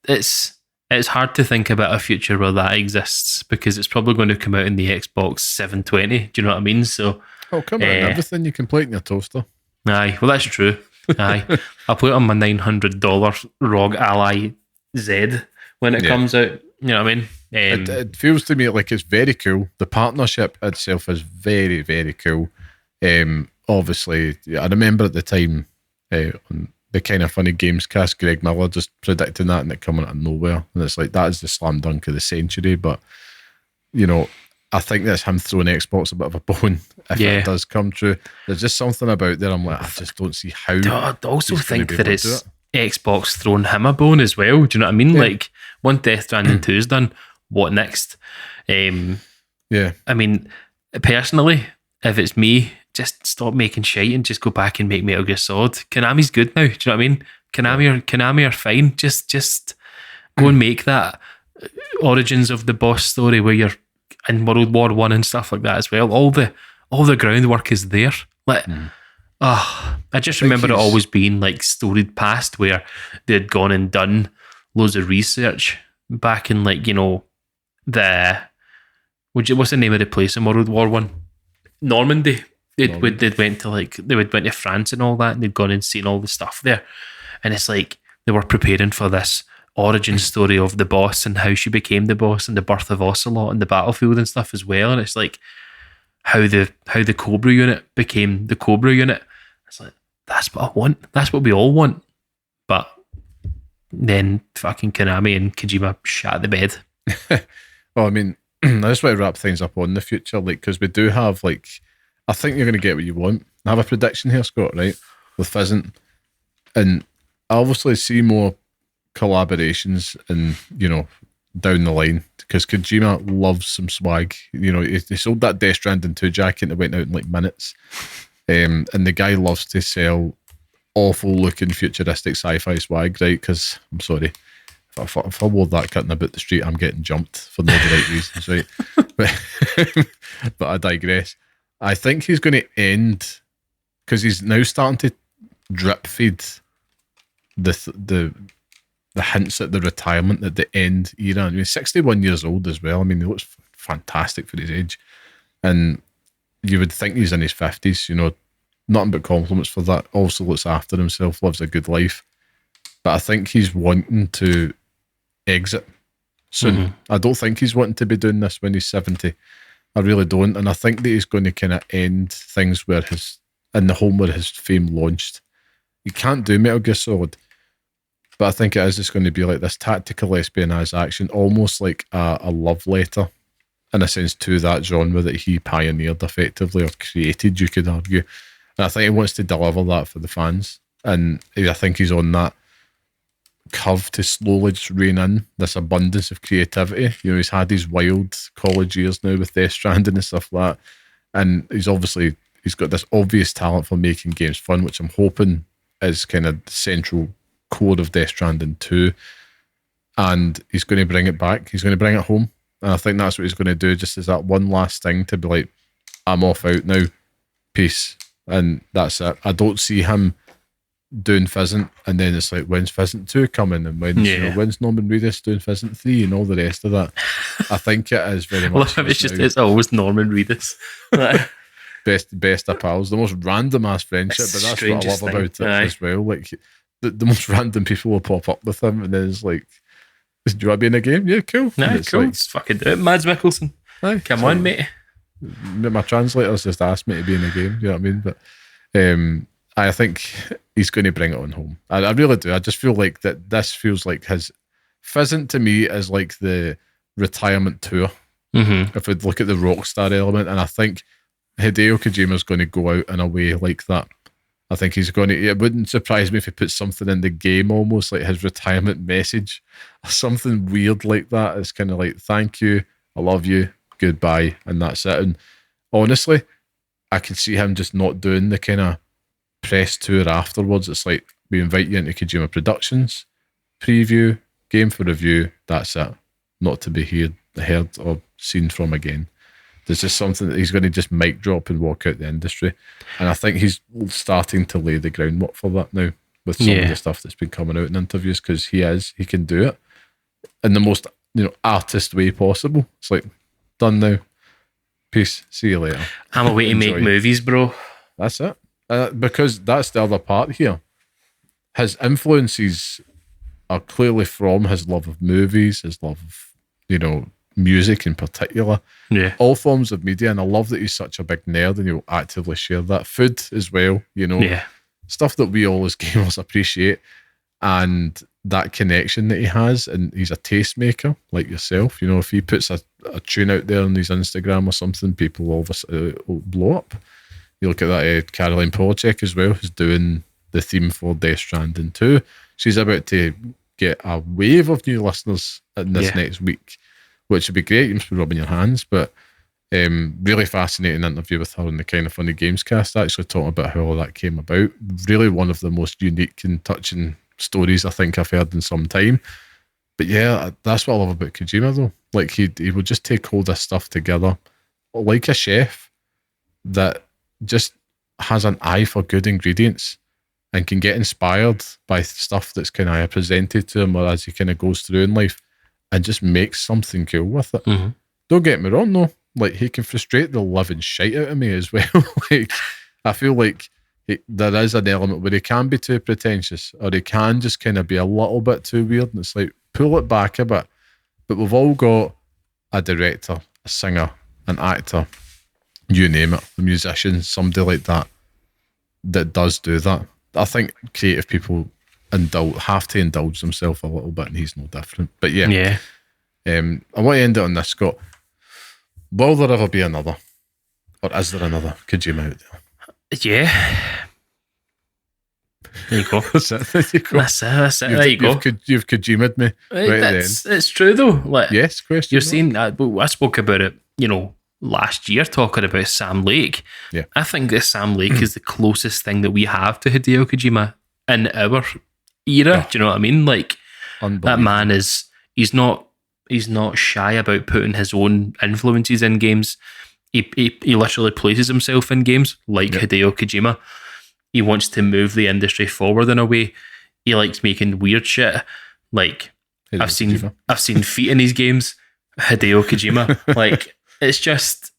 Speaker 2: It's hard to think about a future where that exists, because it's probably going to come out in the Xbox 720. Do you know what I mean? So,
Speaker 1: come on, everything you can play it in your toaster.
Speaker 2: Aye, well, that's true. Aye, I'll put it on my $900 ROG Ally Z when it comes out. You know what I mean?
Speaker 1: It feels to me like it's very cool. The partnership itself is very, very cool. Obviously, I remember at the time on the Kind of Funny Games cast, Greg Miller just predicting that and it coming out of nowhere. And it's like, that is the slam dunk of the century. But, I think that's him throwing Xbox a bit of a bone if it does come true. There's just something about there. I'm like, I just don't see how.
Speaker 2: I also think that it's Xbox throwing him a bone as well. Do you know what I mean? Yeah. Like, once Death Stranding 2 is done, what next? I mean, personally, if it's me, just stop making shite and just go back and make Metal Gear Solid. Konami's good now. Do you know what I mean? Konami are fine. Just go and make that Origins of the Boss story where you're in World War I and stuff like that as well. All the groundwork is there. Like, I just remember it always being like storied past where they'd gone and done loads of research back in, like, what's the name of the place in World War I? Normandy. They went to France and all that, and they'd gone and seen all the stuff there. And it's like they were preparing for this origin story of the boss and how she became the boss and the birth of Ocelot and the battlefield and stuff as well. And it's like how the Cobra unit became the Cobra unit. It's like, that's what I want. That's what we all want. But then fucking Konami and Kojima shat the bed.
Speaker 1: Well, I mean, I just want to wrap things up on the future, like, because we do have, like, I think you're going to get what you want. I have a prediction here, Scott, right, with Pheasant. And I obviously see more collaborations and, down the line, because Kojima loves some swag. He sold that Death Stranding 2 jacket that went out in like minutes. And the guy loves to sell awful looking futuristic sci-fi swag, right? Because, I'm sorry, if I wore that cutting about the street, I'm getting jumped for no the right reasons, right? But I digress. I think he's going to end, because he's now starting to drip feed the hints at the retirement at the end era. I mean, he's 61 years old as well. I mean, he looks fantastic for his age. And you would think he's in his 50s, nothing but compliments for that. Also looks after himself, lives a good life. But I think he's wanting to exit soon. Mm-hmm. I don't think he's wanting to be doing this when he's 70. I really don't. And I think that he's going to kind of end things in the home where his fame launched. You can't do Metal Gear Solid. But I think it is just going to be like this tactical espionage action, almost like a love letter, in a sense, to that genre that he pioneered effectively, or created, you could argue. And I think he wants to deliver that for the fans. And I think he's on that curve to slowly just rein in this abundance of creativity. He's had his wild college years now with Death Stranding and stuff like that. And he's got this obvious talent for making games fun, which I'm hoping is kind of the central core of Death Stranding 2. And he's going to bring it back. He's going to bring it home. And I think that's what he's going to do, just as that one last thing to be like, I'm off out now. Peace. And that's it. I don't see him doing Pheasant, and then it's like, when's Pheasant 2 coming, and when's Norman Reedus doing Pheasant 3 and all the rest of that. I think it is very much
Speaker 2: it's always Norman Reedus.
Speaker 1: best of pals, the most random ass friendship, but that's what I love about it as well. Like, the most random people will pop up with him, and then it's like, do you want to be in a game? Yeah, cool.
Speaker 2: Nah, cool. Like, just fucking do it, Mads Mikkelsen. Come on, mate.
Speaker 1: My translators just asked me to be in a game, you know what I mean? But I think he's going to bring it on home. I really do. I just feel like that this feels like his Pheasant to me is like the retirement tour. Mm-hmm. If we look at the Rockstar element, and I think Hideo Kojima is going to go out in a way like that. I think he's going to. It wouldn't surprise me if he puts something in the game, almost like his retirement message, or something weird like that. It's kind of like, "Thank you, I love you, goodbye," and that's it. And honestly, I could see him just not doing the kind of press tour afterwards. It's like, we invite you into Kojima Productions, preview, game for review. That's it. Not to be heard or seen from again. There's just something that he's going to just mic drop and walk out the industry. And I think he's starting to lay the groundwork for that now with some of the stuff that's been coming out in interviews, because he can do it in the most, artist way possible. It's like, done now. Peace. See you later.
Speaker 2: I'm away to make movies, bro.
Speaker 1: That's it. Because that's the other part here. His influences are clearly from his love of movies, his love of, music in particular.
Speaker 2: Yeah.
Speaker 1: All forms of media. And I love that he's such a big nerd and he'll actively share that. Food as well,
Speaker 2: Yeah.
Speaker 1: Stuff that we all as gamers appreciate. And that connection that he has, and he's a tastemaker like yourself. If he puts a tune out there on his Instagram or something, people will blow up. You look at that Caroline Polachek as well, who's doing the theme for Death Stranding 2. She's about to get a wave of new listeners in this next week, which would be great. You must be rubbing your hands. But really fascinating interview with her in the Kind of Funny Games cast, actually talking about how all that came about. Really one of the most unique and touching stories I think I've heard in some time. But yeah, that's what I love about Kojima though. Like he would just take all this stuff together like a chef that just has an eye for good ingredients and can get inspired by stuff that's kind of presented to him or as he kind of goes through in life and just makes something cool with it.
Speaker 2: Mm-hmm.
Speaker 1: Don't get me wrong though, like he can frustrate the living shite out of me as well. Like I feel like there is an element where he can be too pretentious or he can just kind of be a little bit too weird, and it's like, pull it back a bit. But we've all got a director, a singer, an actor, you name it, a musician, somebody like that does do that. I think creative people have to indulge themselves a little bit, and he's no different. But yeah. I want to end it on this, Scott. Will there ever be another? Or is there another Kojima out there?
Speaker 2: Yeah. There you go.
Speaker 1: That's it. There you go.
Speaker 2: That's it. There you go.
Speaker 1: You've Kojima'd me right then.
Speaker 2: It's true though. Like,
Speaker 1: yes, question.
Speaker 2: You're saying that, but I spoke about it, last year talking about Sam Lake.
Speaker 1: Yeah.
Speaker 2: I think that Sam Lake is the closest thing that we have to Hideo Kojima in our era. Yeah. Do you know what I mean? Like that man he's not shy about putting his own influences in games. He literally places himself in games like Hideo Kojima. He wants to move the industry forward in a way. He likes making weird shit. Like I've seen feet in his games. Hideo Kojima. Like it's just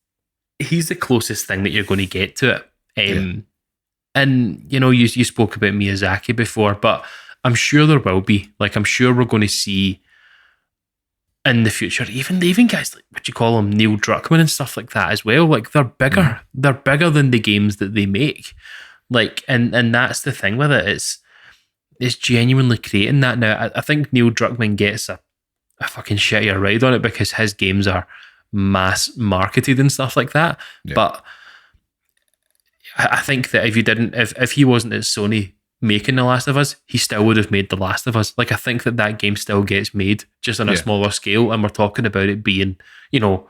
Speaker 2: he's the closest thing that you're going to get to it. And you spoke about Miyazaki before, but I'm sure there will be. Like I'm sure we're going to see in the future, even guys like what you call them, Neil Druckmann and stuff like that as well. Like they're bigger. Mm. They're bigger than the games that they make. Like and that's the thing with it. It's genuinely creating that now. I think Neil Druckmann gets a fucking shittier ride on it because his games are mass marketed and stuff like that. Yeah. But I think that if he wasn't at Sony making The Last of Us, he still would have made The Last of Us. Like I think that game still gets made just on a smaller scale, and we're talking about it being, we're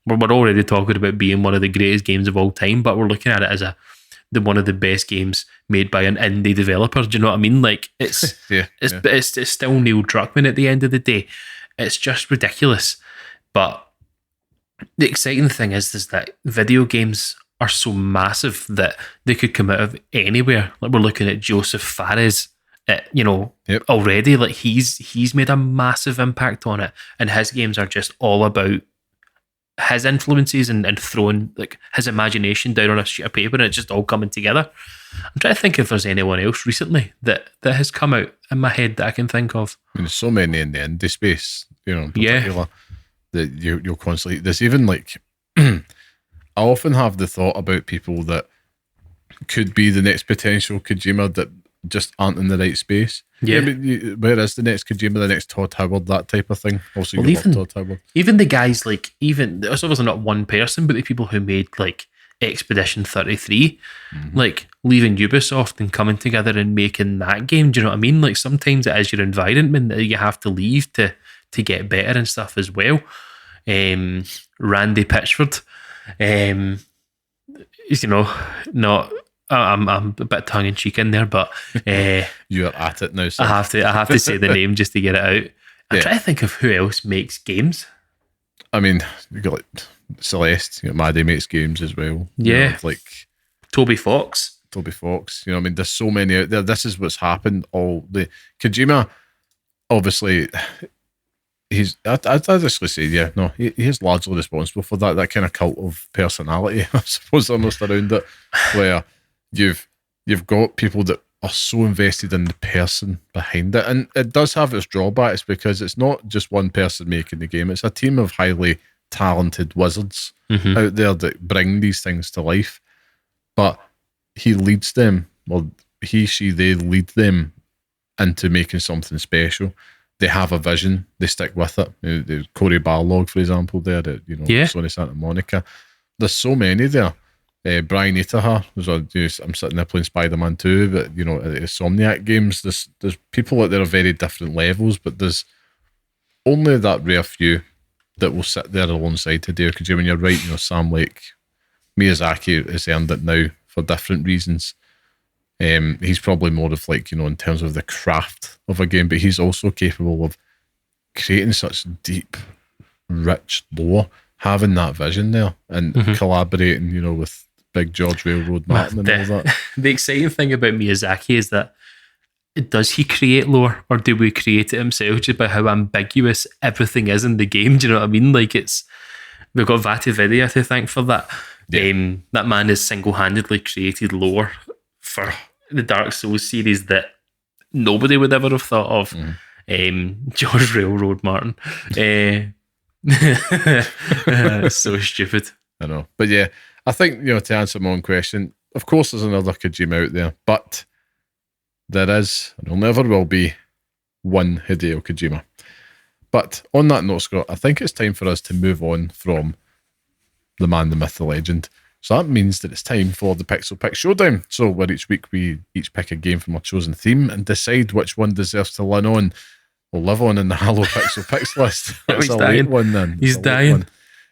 Speaker 2: already talking about being one of the greatest games of all time, but we're looking at it as one of the best games made by an indie developer. Do you know what I mean? Like it's it's still Neil Druckmann at the end of the day. It's just ridiculous. But the exciting thing is that video games are so massive that they could come out of anywhere. Like we're looking at Joseph Fares, already. Like he's made a massive impact on it, and his games are just all about his influences and throwing like his imagination down on a sheet of paper, and it's just all coming together. I'm trying to think if there's anyone else recently that has come out in my head that I can think of.
Speaker 1: I mean, there's so many in the indie space, in particular, that you'll constantly. There's even like, I often have the thought about people that could be the next potential Kojima that just aren't in the right space. Yeah. Where is the next Kojima, the next Todd Howard, that type of thing? Also, you love Todd Howard.
Speaker 2: Even the guys like, it's obviously not one person, but the people who made like Expedition 33, like leaving Ubisoft and coming together and making that game. Do you know what I mean? Like sometimes it is your environment that you have to leave to get better and stuff as well. Randy Pitchford, not. I'm a bit tongue in cheek in there, but
Speaker 1: you're at it now.
Speaker 2: So. I have to say the name just to get it out. I'm trying to think of who else makes games.
Speaker 1: I mean, you got like Celeste, Maddie makes games as well.
Speaker 2: Yeah,
Speaker 1: like
Speaker 2: Toby Fox.
Speaker 1: I mean, there's so many out there. This is what's happened. All the Kojima, obviously, I'd actually say, he is largely responsible for that kind of cult of personality, I suppose, almost around it, where you've got people that are so invested in the person behind it. And it does have its drawbacks because it's not just one person making the game. It's a team of highly talented wizards out there that bring these things to life. But he leads them, or they lead them into making something special. They have a vision. They stick with it. The Cory Barlog, for example, there, Sony Santa Monica. There's so many there. Brian Itaha, I'm sitting there playing Spider-Man 2, but at Insomniac games, there's people out there of very different levels, but there's only that rare few that will sit there alongside Hideo Kojima. When you're right, Sam Lake, Miyazaki has earned it now for different reasons. He's probably more of in terms of the craft of a game, but he's also capable of creating such deep, rich lore, having that vision there and collaborating, with Big George Railroad Martin and all that.
Speaker 2: The exciting thing about Miyazaki is that does he create lore or do we create it himself just by how ambiguous everything is in the game? Do you know what I mean? We've got Vatividia to thank for that. Yeah. That man has single-handedly created lore for the Dark Souls series that nobody would ever have thought of. George Railroad Martin. So stupid.
Speaker 1: I know. But yeah, I think, to answer my own question, of course there's another Kojima out there, but there is, and there never will be, one Hideo Kojima. But on that note, Scott, I think it's time for us to move on from the man, the myth, the legend. So that means that it's time for the Pixel Pick Showdown. So where each week we each pick a game from our chosen theme and decide which one deserves to live on in the Halo Pixel Picks list. It's a late one then.
Speaker 2: He's dying.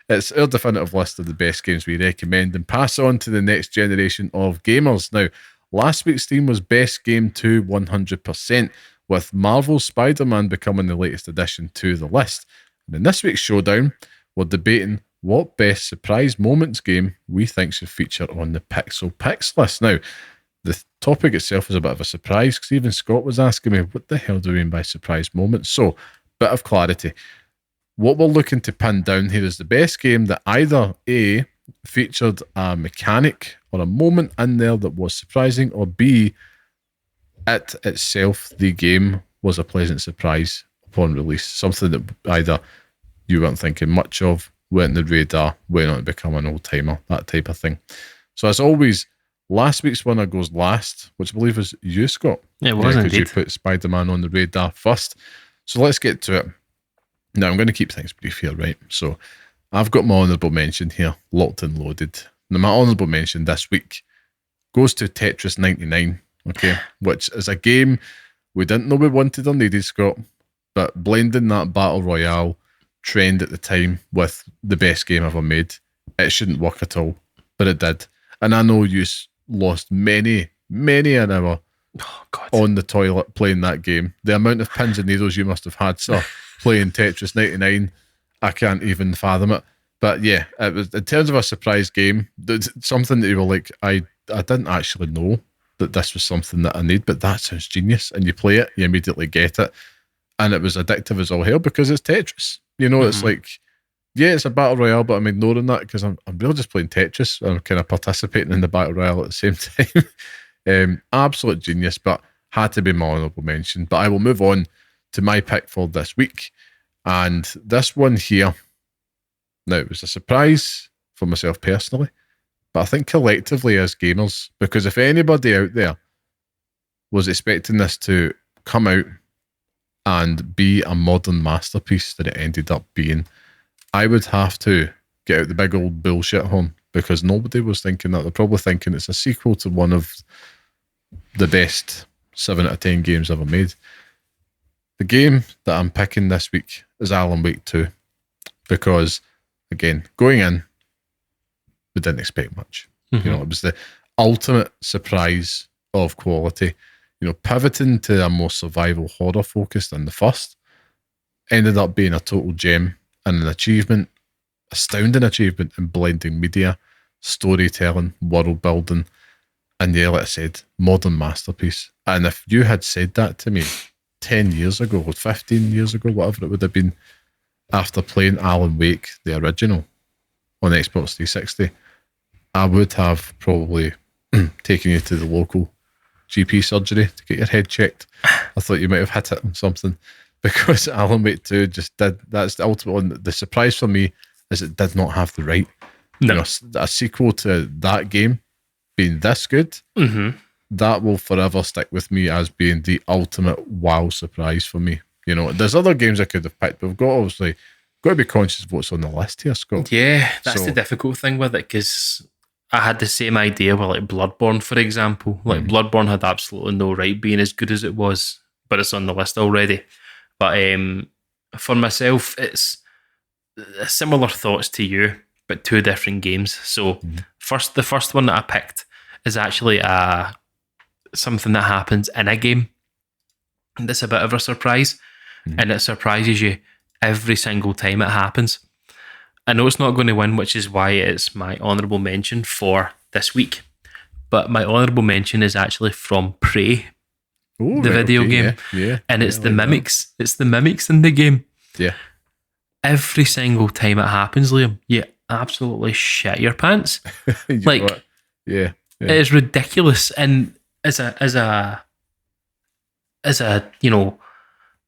Speaker 1: It's our definitive list of the best games we recommend and pass on to the next generation of gamers. Now, last week's theme was Best Game 2 100%, with Marvel's Spider-Man becoming the latest addition to the list. And in this week's Showdown, we're debating what best surprise moments game we think should feature on the Pixel Picks list. Now, the topic itself is a bit of a surprise because even Scott was asking me, what the hell do we mean by surprise moments? So, bit of clarity. What we're looking to pin down here is the best game that either A, featured a mechanic or a moment in there that was surprising, or B, it itself, the game, was a pleasant surprise upon release. Something that either you weren't thinking much of, went on the radar, went on to become an old-timer, that type of thing. So as always, last week's winner goes last, which I believe was you, Scott.
Speaker 2: It was indeed.
Speaker 1: Because you put Spider-Man on the radar first. So let's get to it. Now, I'm going to keep things brief here, right? So I've got my honourable mention here, locked and loaded. Now, my honourable mention this week goes to Tetris 99, okay, which is a game we didn't know we wanted or needed, Scott, but blending that Battle Royale trend at the time with the best game ever made, it shouldn't work at all, but it did. And I know you lost many an hour on the toilet playing that game. The amount of pins and needles you must have had, sir, playing Tetris 99, I can't even fathom it. But yeah, it was, in terms of a surprise game, something that you were like, I didn't actually know that this was something that I need, but that sounds genius. And you play it, you immediately get it. And it was addictive as all hell because it's Tetris. It's like, yeah, it's a battle royale, but I'm ignoring that because I'm really just playing Tetris. I'm kind of participating in the battle royale at the same time. Absolute genius, but had to be my honourable mention. But I will move on to my pick for this week. And this one here, now it was a surprise for myself personally, but I think collectively as gamers, because if anybody out there was expecting this to come out and be a modern masterpiece that it ended up being, I would have to get out the big old bullshit horn because nobody was thinking that. They're probably thinking it's a sequel to one of the best 7 out of 10 games ever made. The game that I'm picking this week is Alan Wake 2, because, again, going in, we didn't expect much. You know, it was the ultimate surprise of quality. You know, pivoting to a more survival horror focus than the first ended up being a total gem and an achievement, astounding achievement in blending media, storytelling, world building, and yeah, like I said, modern masterpiece. And if you had said that to me 10 years ago, or 15 years ago, whatever it would have been, after playing Alan Wake, the original, on Xbox 360, I would have probably taken you to the local GP surgery to get your head checked. I thought you might have hit it on something, because Alan Wake 2 just did. That's the ultimate one. The surprise for me is it did not have the right. No. You know, a sequel to that game being this good, that will forever stick with me as being the ultimate wow surprise for me. You know, there's other games I could have picked, but we've got to be conscious of what's on the list here, Scott.
Speaker 2: Yeah, that's the difficult thing with it, because I had the same idea with like Bloodborne, for example. Like Bloodborne had absolutely no right being as good as it was, but it's on the list already. But for myself, it's similar thoughts to you, but 2 different games. So the first one that I picked is actually something that happens in a game that's a bit of a surprise, and it surprises you every single time it happens. I know it's not going to win, which is why it's my honourable mention for this week. But my honourable mention is actually from Prey, the video game.
Speaker 1: Yeah,
Speaker 2: and it's the mimics. It's the mimics in the game.
Speaker 1: Yeah.
Speaker 2: Every single time it happens, Liam, you absolutely shit your pants. Like,
Speaker 1: yeah,
Speaker 2: it is ridiculous. And as a you know,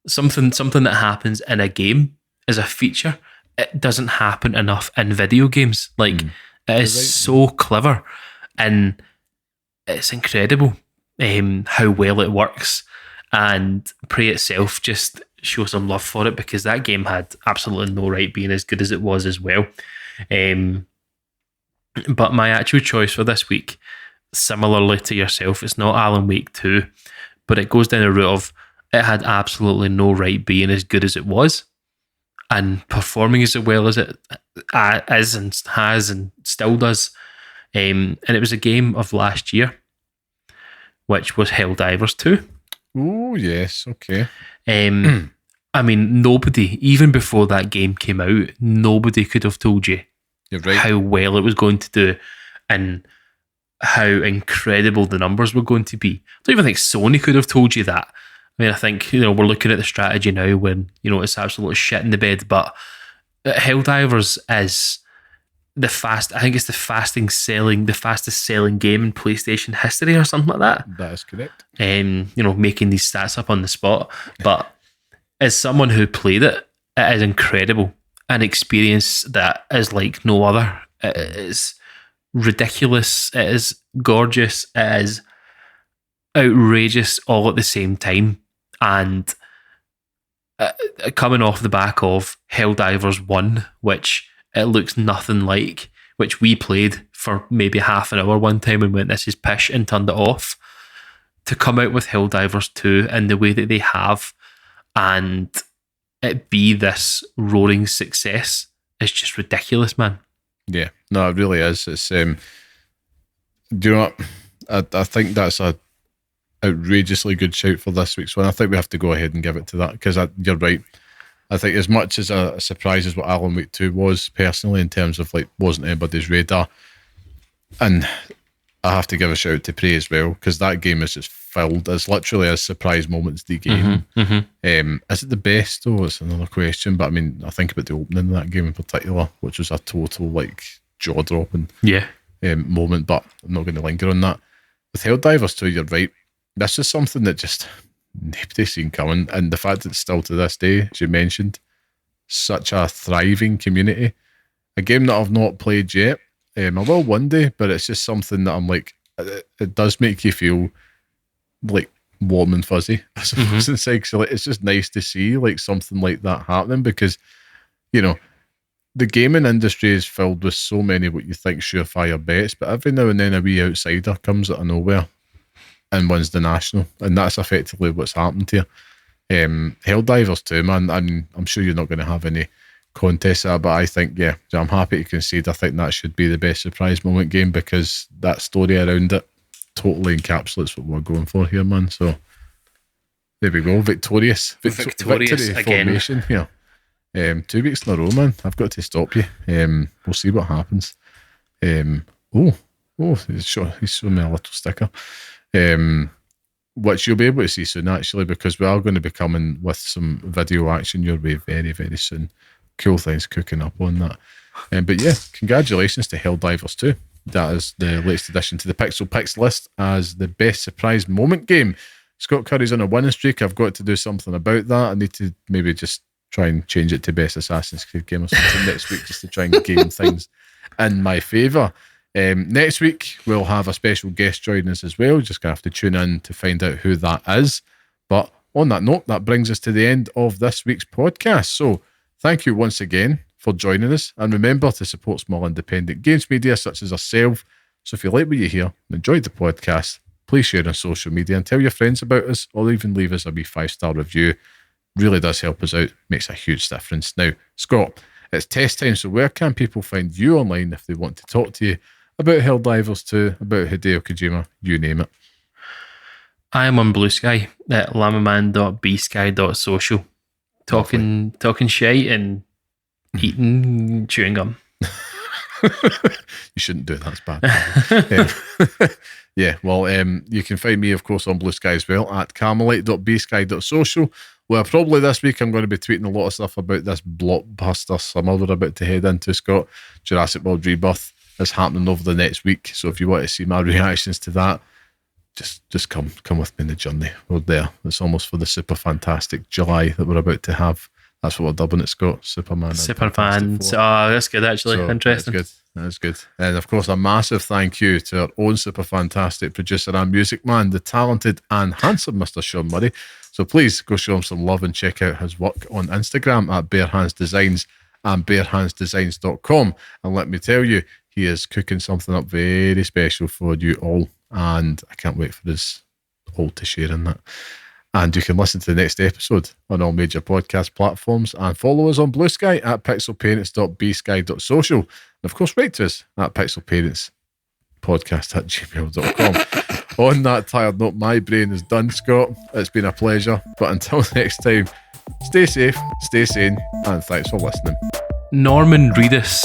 Speaker 2: something that happens in a game as a feature, it doesn't happen enough in video games. Like, it is so clever, and it's incredible how well it works. And Prey itself just shows some love for it, because that game had absolutely no right being as good as it was as well. But my actual choice for this week, similarly to yourself, it's not Alan Wake 2, but it goes down the route of it had absolutely no right being as good as it was, and performing as well as it is and has and still does. And it was a game of last year, which was Helldivers 2.
Speaker 1: Oh, yes, okay.
Speaker 2: I mean, nobody, even before that game came out, nobody could have told you how well it was going to do and how incredible the numbers were going to be. I don't even think Sony could have told you that. I mean, I think, you know, we're looking at the strategy now when, you know, it's absolutely shit in the bed, but Helldivers is I think it's the fastest selling game in PlayStation history or something like that.
Speaker 1: That is correct.
Speaker 2: You know, making these stats up on the spot. But as someone who played it, it is incredible. An experience that is like no other. It is ridiculous. It is gorgeous. It is outrageous all at the same time. And coming off the back of Helldivers 1, which it looks nothing like, which we played for maybe half an hour one time and went, this is pish, and turned it off, to come out with Helldivers 2 in the way that they have and it be this roaring success is just ridiculous, man.
Speaker 1: Yeah, no, it really is. It's do you know what? I think that's a outrageously good shout for this week's one. I think we have to go ahead and give it to that, because you're right. I think as much as a surprise as what Alan Wake 2 was, personally, in terms of like wasn't anybody's radar, and I have to give a shout out to Prey as well, because that game is just filled. It's literally a surprise moments the game. Is it the best though? It's another question, but I mean, I think about the opening of that game in particular, which was a total like jaw-dropping moment, but I'm not going to linger on that. With Helldivers 2, you're right. This is something that just nobody seen coming, and the fact that it's still to this day, as you mentioned, such a thriving community. A game that I've not played yet. I will one day, but it's just something that I'm like, it does make you feel like warm and fuzzy, I suppose, inside. So like, it's just nice to see like something like that happening, because, you know, the gaming industry is filled with so many what you think surefire bets, but every now and then a wee outsider comes out of nowhere and wins the national, and that's effectively what's happened here. Helldivers 2, man, I'm sure you're not going to have any contest at, but I think, yeah, I'm happy to concede. I think that should be the best surprise moment game, because that story around it totally encapsulates what we're going for here, man. So there we go, victorious victory
Speaker 2: again.
Speaker 1: Formation here. 2 weeks in a row, man. I've got to stop you. We'll see what happens. He's showing me a little sticker, which you'll be able to see soon, actually, because we are going to be coming with some video action your way very, very soon. Cool things cooking up on that. But yeah, congratulations to Helldivers 2. That is the latest addition to the Pixel Picks list as the best surprise moment game. Scott Curry's on a winning streak. I've got to do something about that. I need to maybe just try and change it to best Assassin's Creed game or something next week, just to try and game things in my favour. Next week, we'll have a special guest joining us as well. Just going to have to tune in to find out who that is. But on that note, that brings us to the end of this week's podcast. So thank you once again for joining us. And remember to support small independent games media such as ourselves. So if you like what you hear and enjoyed the podcast, please share on social media and tell your friends about us, or even leave us a wee 5-star review. Really does help us out. Makes a huge difference. Now, Scott, it's test time. So where can people find you online if they want to talk to you about Helldivers 2, about Hideo Kojima, you name it? I
Speaker 2: am on Blue Sky at llamaman.bsky.social. Talking shite and eating chewing gum.
Speaker 1: You shouldn't do that. It's bad. Yeah, well, you can find me, of course, on Blue Sky as well at carmelite.bsky.social, where probably this week I'm going to be tweeting a lot of stuff about this blockbuster summer we're about to head into, Scott. Jurassic World Rebirth is happening over the next week, so if you want to see my reactions to that, just come with me in the journey. We're there. It's almost for the super fantastic July that we're about to have. That's what we're dubbing it, Scott. Superman.
Speaker 2: Superfans. Oh, that's good, actually. So, interesting.
Speaker 1: That's good. And of course, a massive thank you to our own super fantastic producer and music man, the talented and handsome Mr. Sean Murray. So please go show him some love and check out his work on Instagram at barehandsdesigns and barehandsdesigns.com. And let me tell you, he is cooking something up very special for you all. And I can't wait for us all to share in that. And you can listen to the next episode on all major podcast platforms and follow us on Blue Sky at pixelparents.bsky.social. And of course, write to us at pixelparentspodcast@gmail.com. On that tired note, my brain is done, Scott. It's been a pleasure. But until next time, stay safe, stay sane, and thanks for listening.
Speaker 2: Norman Reedus.